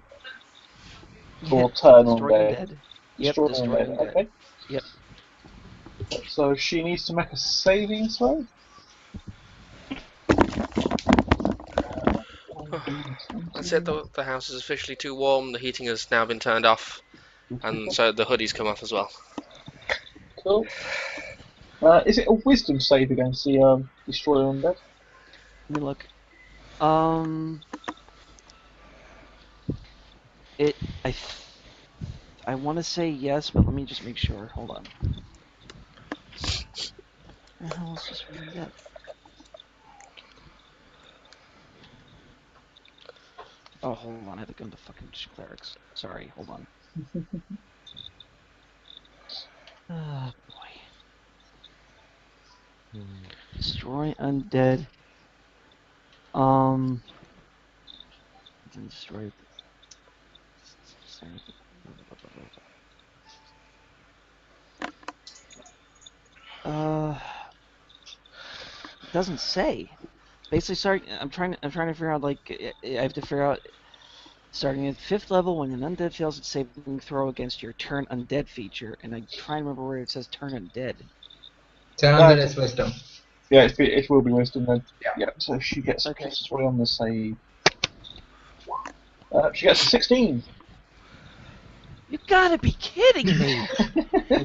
Or Yep, turn destroy undead. undead. Yep, destroy undead. Okay. Yep. So she needs to make a saving throw. That's it, the house is officially too warm, the heating has now been turned off, and so the hoodies come off as well. Cool. Is it a wisdom save against the destroyer undead? Let me look. I want to say yes, but let me just make sure. Hold on. What the hell is this one get? Oh, hold on. I had to go into fucking clerics. Sorry, hold on. Ah, boy. Destroy undead. Destroy. It doesn't say. Basically, I'm trying to figure out, like, I have to figure out, starting at 5th level, when an undead fails its saving throw against your turn undead feature, and I try and remember where it says turn undead. Turn on is wisdom. Yeah, it will be wisdom then. Yeah. So she gets Okay. +3 on the save. She gets a 16. You gotta be kidding me!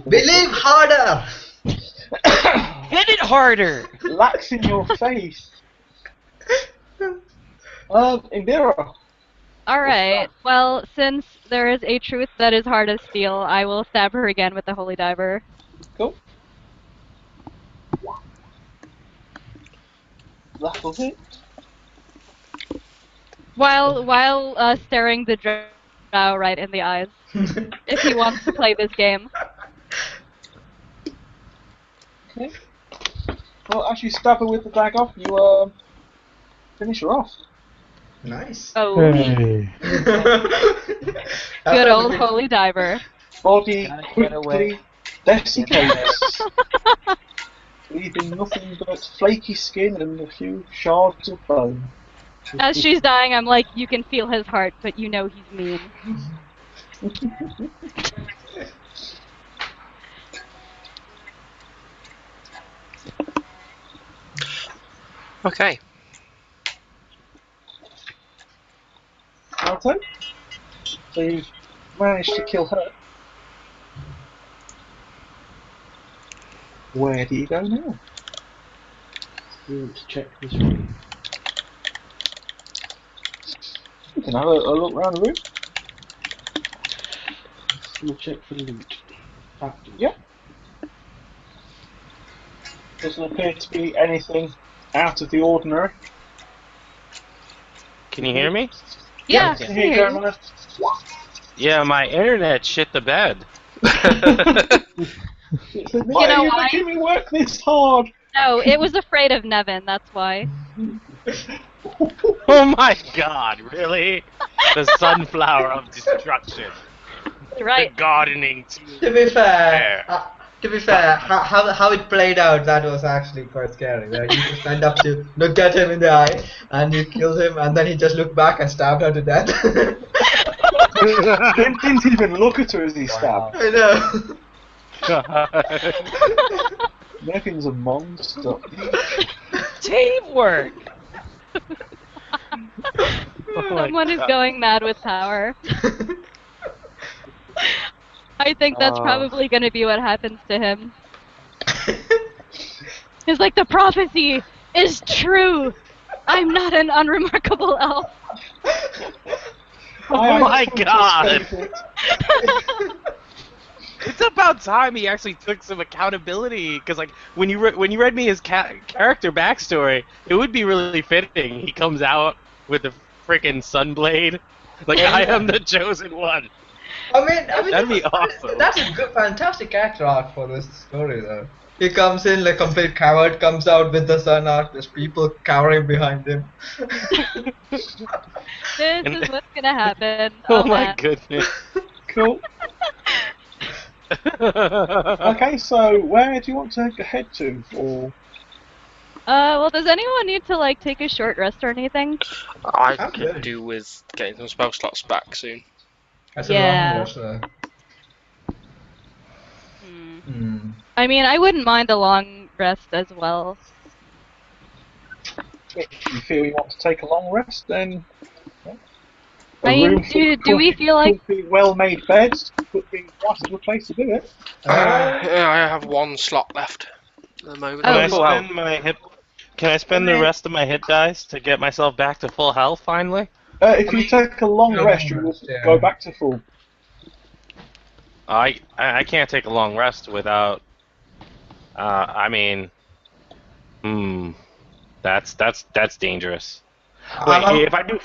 Believe harder. Hit it harder! Lax in your face. Indira. Alright, well, since there is a truth that is hard as steel, I will stab her again with the Holy Diver. Cool. That'll hit. While staring the drow right in the eyes, if he wants to play this game. Okay. Well, as you stab her with the dagger, you finish her off. Nice. Oh, Hey. good old holy diver. Body Gotta get quickly away. desiccates, leaving nothing but flaky skin and a few shards of bone. As she's dying, I'm like, you can feel his heart, but you know he's mean. Okay. Alto? So you've managed to kill her. Where do you go now? You want to check this room? You can have a look around the room. We'll check for loot. Yeah. Doesn't appear to be anything out of the ordinary. Can you hear me? Yeah, Here I you hear go, you. Maya. Yeah, my internet shit the bed. It said, why know are you why? making me work this hard? No, it was afraid of Nevin, that's why. Oh my god, really? The sunflower of destruction. Right. The gardening To be fair, Fair. how it played out, that was actually quite scary. Where you just went up to look at him in the eye, and you killed him, and then he just looked back and stabbed her to death. Didn't even look at her as he stabbed. I know. Nevin's a monster. Teamwork! Someone is going mad with power. I think that's probably going to be what happens to him. It's like the prophecy is true. I'm not an unremarkable elf. Oh my god! It's about time he actually took some accountability, because like when you read me his character backstory, it would be really fitting. He comes out with a freaking sunblade, like I am the chosen one. I mean, That'd be awesome. That's a good, fantastic character arc for this story, though. He comes in like complete coward, comes out with the sun arc. There's people cowering behind him. This is what's going to happen. Oh my man. goodness. Cool. Okay, so where do you want to head to? Or Well, does anyone need to like take a short rest or anything? I I'm could good. do with getting some spell slots back soon. That's Yeah. a long rest, though. Hmm. I mean, I wouldn't mind a long rest as well. if you feel you want to take a long rest, then I mean, do we feel like... could be well-made beds could be quite a good place to do it. Yeah, I have one slot left at the moment. Oh, Can I cool. spend my hit? Can I spend the rest of my hit dice to get myself back to full health finally? If you take a long rest, you will yeah. go back to full. I can't take a long rest without. I mean, that's dangerous. Wait, I'm- if I do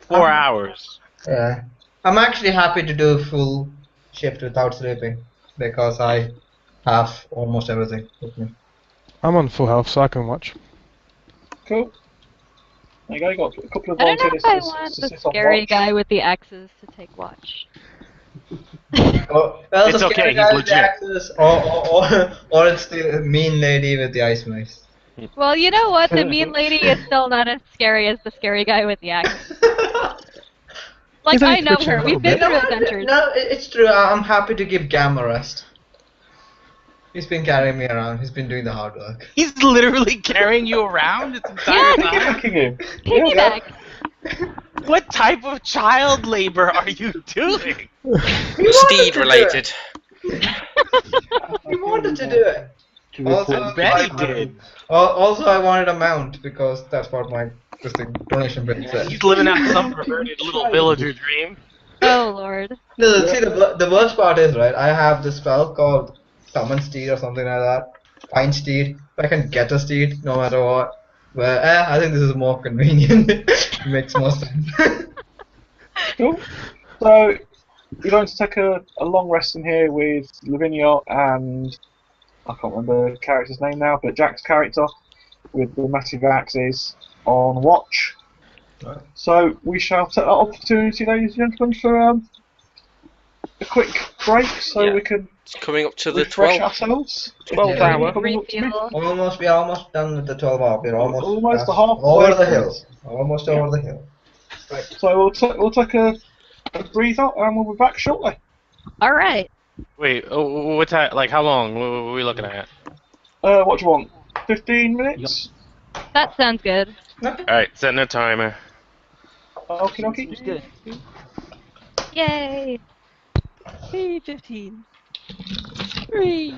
4 hours, Yeah. I'm actually happy to do full shift without sleeping because I have almost everything with me. I'm on full health, so I can watch. Cool. There you go, you got a couple of I don't know volunteers if I to want the sit on scary watch. guy with the axes to take watch. Well, It's the okay, scary he's guy with the legit. axes, or it's the mean lady with the ice mace. Well, you know what? The mean lady is still not as scary as the scary guy with the axe. Like, He's only I know twitching a her. little We've been bit. through adventures. No, it's true. I'm happy to give Gam a rest. He's been carrying me around. He's been doing the hard work. he's literally carrying you around this entire Yeah. time. Picking him. Piggyback. What type of child labor are you doing? Steed related. He wanted to do it. To Also, report bet he I- did. Also, I wanted a mount because that's what my donation bid said. He's living out some perverted little villager dream. Oh, Lord. No, see, the worst part is, right, I have this spell called Summon Steed or something like that. Find Steed. I can get a steed no matter what. But I think this is more convenient. It makes more sense. Cool. So, you're going to take a long rest in here with Lavinia and I can't remember the character's name now, but Jack's character with the massive axes on watch. Right. So we shall take that opportunity, ladies and gentlemen, for a quick break so Yeah. we can It's coming up to the refresh 12, ourselves. 12 Yeah. hour. Coming up to me. Refuel. We're almost done with the 12 hour. We're Almost the past- halfway over the point. hill. Almost Yeah. over the hill. Right. So we'll take a breather and we'll be back shortly. All right. Wait, what time? Like, how long were we looking at? What do you want? 15 minutes? That sounds good. Okay. All right, setting a timer. Okie dokie. Seems good. Yay. Hey, 15. 3.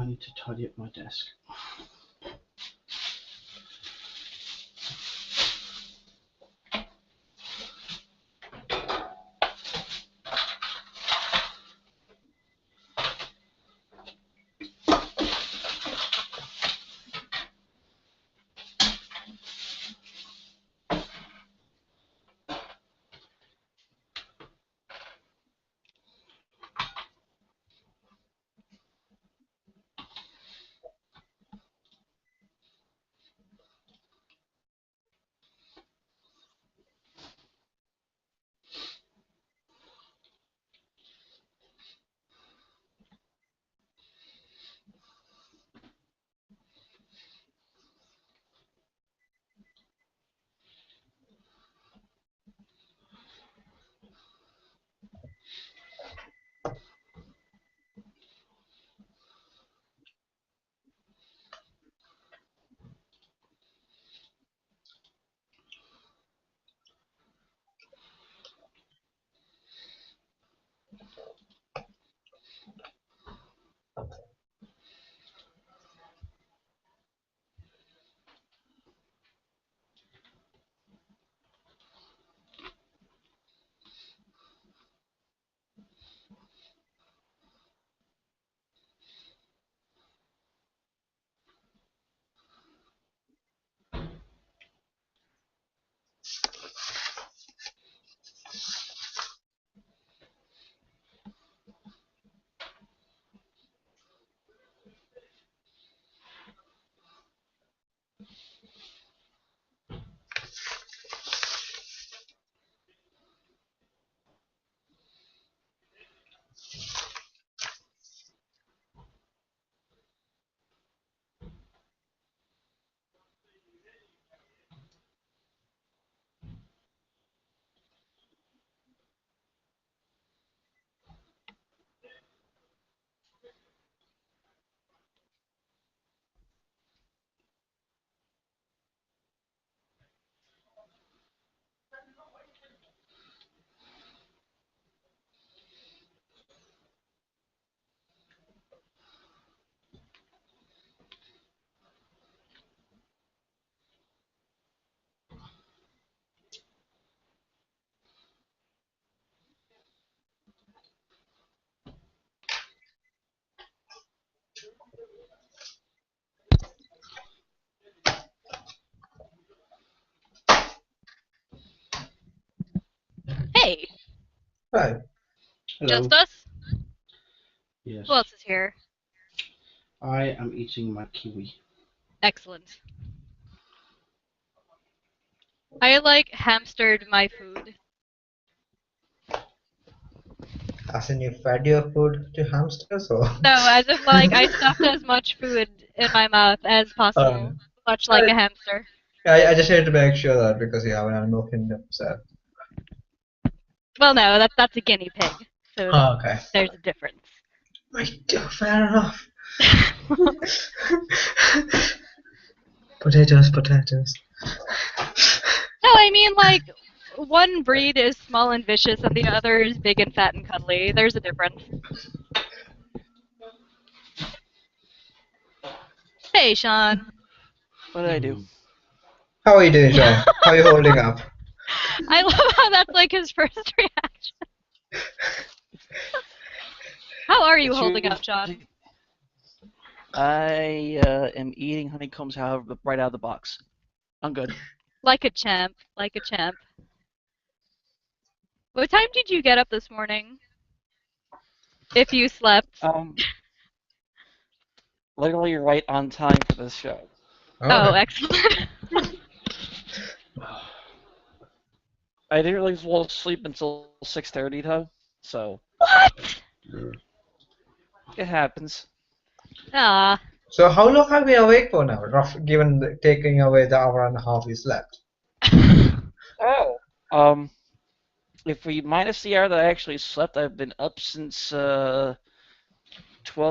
need to tidy up my desk. Hey, Hi. Hello. just us? Yes. Who else is here? I am eating my kiwi. Excellent. I like hamstered my food. As in you fed your food to hamsters or? No, as if like I stuffed as much food in my mouth as possible, much like a hamster. I just had to make sure that because you have an animal kingdom, so. Well, no, that's a guinea pig, so Oh, okay. there's a difference. Fair enough. Potatoes, potatoes. No, I mean like one breed is small and vicious, and the other is big and fat and cuddly. There's a difference. Hey, Sean. What did I do? How are you doing, Sean? How are you holding up? I love how that's like his first reaction. How are you It's holding your- up, Sean? I am eating honeycombs, however, right out of the box. I'm good. Like a champ, like a champ. What time did you get up this morning? If you slept. Literally right on time for this show. Oh, excellent. I didn't really fall asleep until 6:30 though, so What? it happens. Ah, So how long have you been awake for now, given taking away the hour and a half you slept? Oh. If we minus the hour that I actually slept, I've been up since 12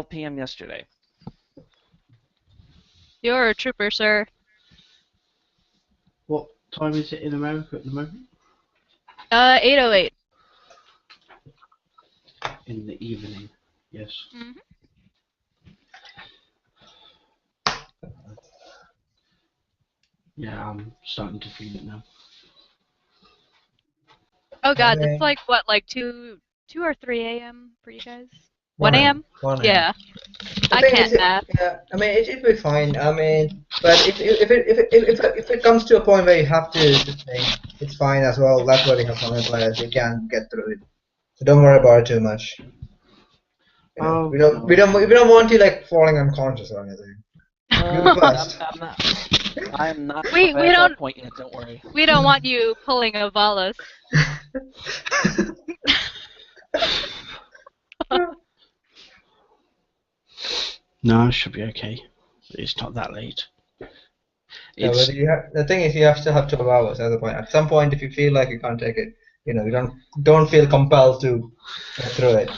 p.m. yesterday. you're a trooper, sir. What time is it in America at the moment? 8:08. In the evening. Yes. Mhm. Yeah, I'm starting to feel it now. Oh god, Okay. it's like what, like 2 or 3 a.m. for you guys? 1 1 a.m. 1 a.m. Yeah, I think can't math. yeah, I mean, it'll be fine. I mean, but if it comes to a point where you have to think, it's fine as well. That's why we have online players. You can get through it. So don't worry about it too much. You know, Oh, we don't want you like falling unconscious or anything. You'll be fast. I'm not We prepared at don't- that point yet, don't worry. We don't want you pulling a Valas. No, it should be okay. It's not that late. Yeah, It's but the thing is, you still have 12 hours at the point. At some point, if you feel like you can't take it, you know, you don't feel compelled to get through it.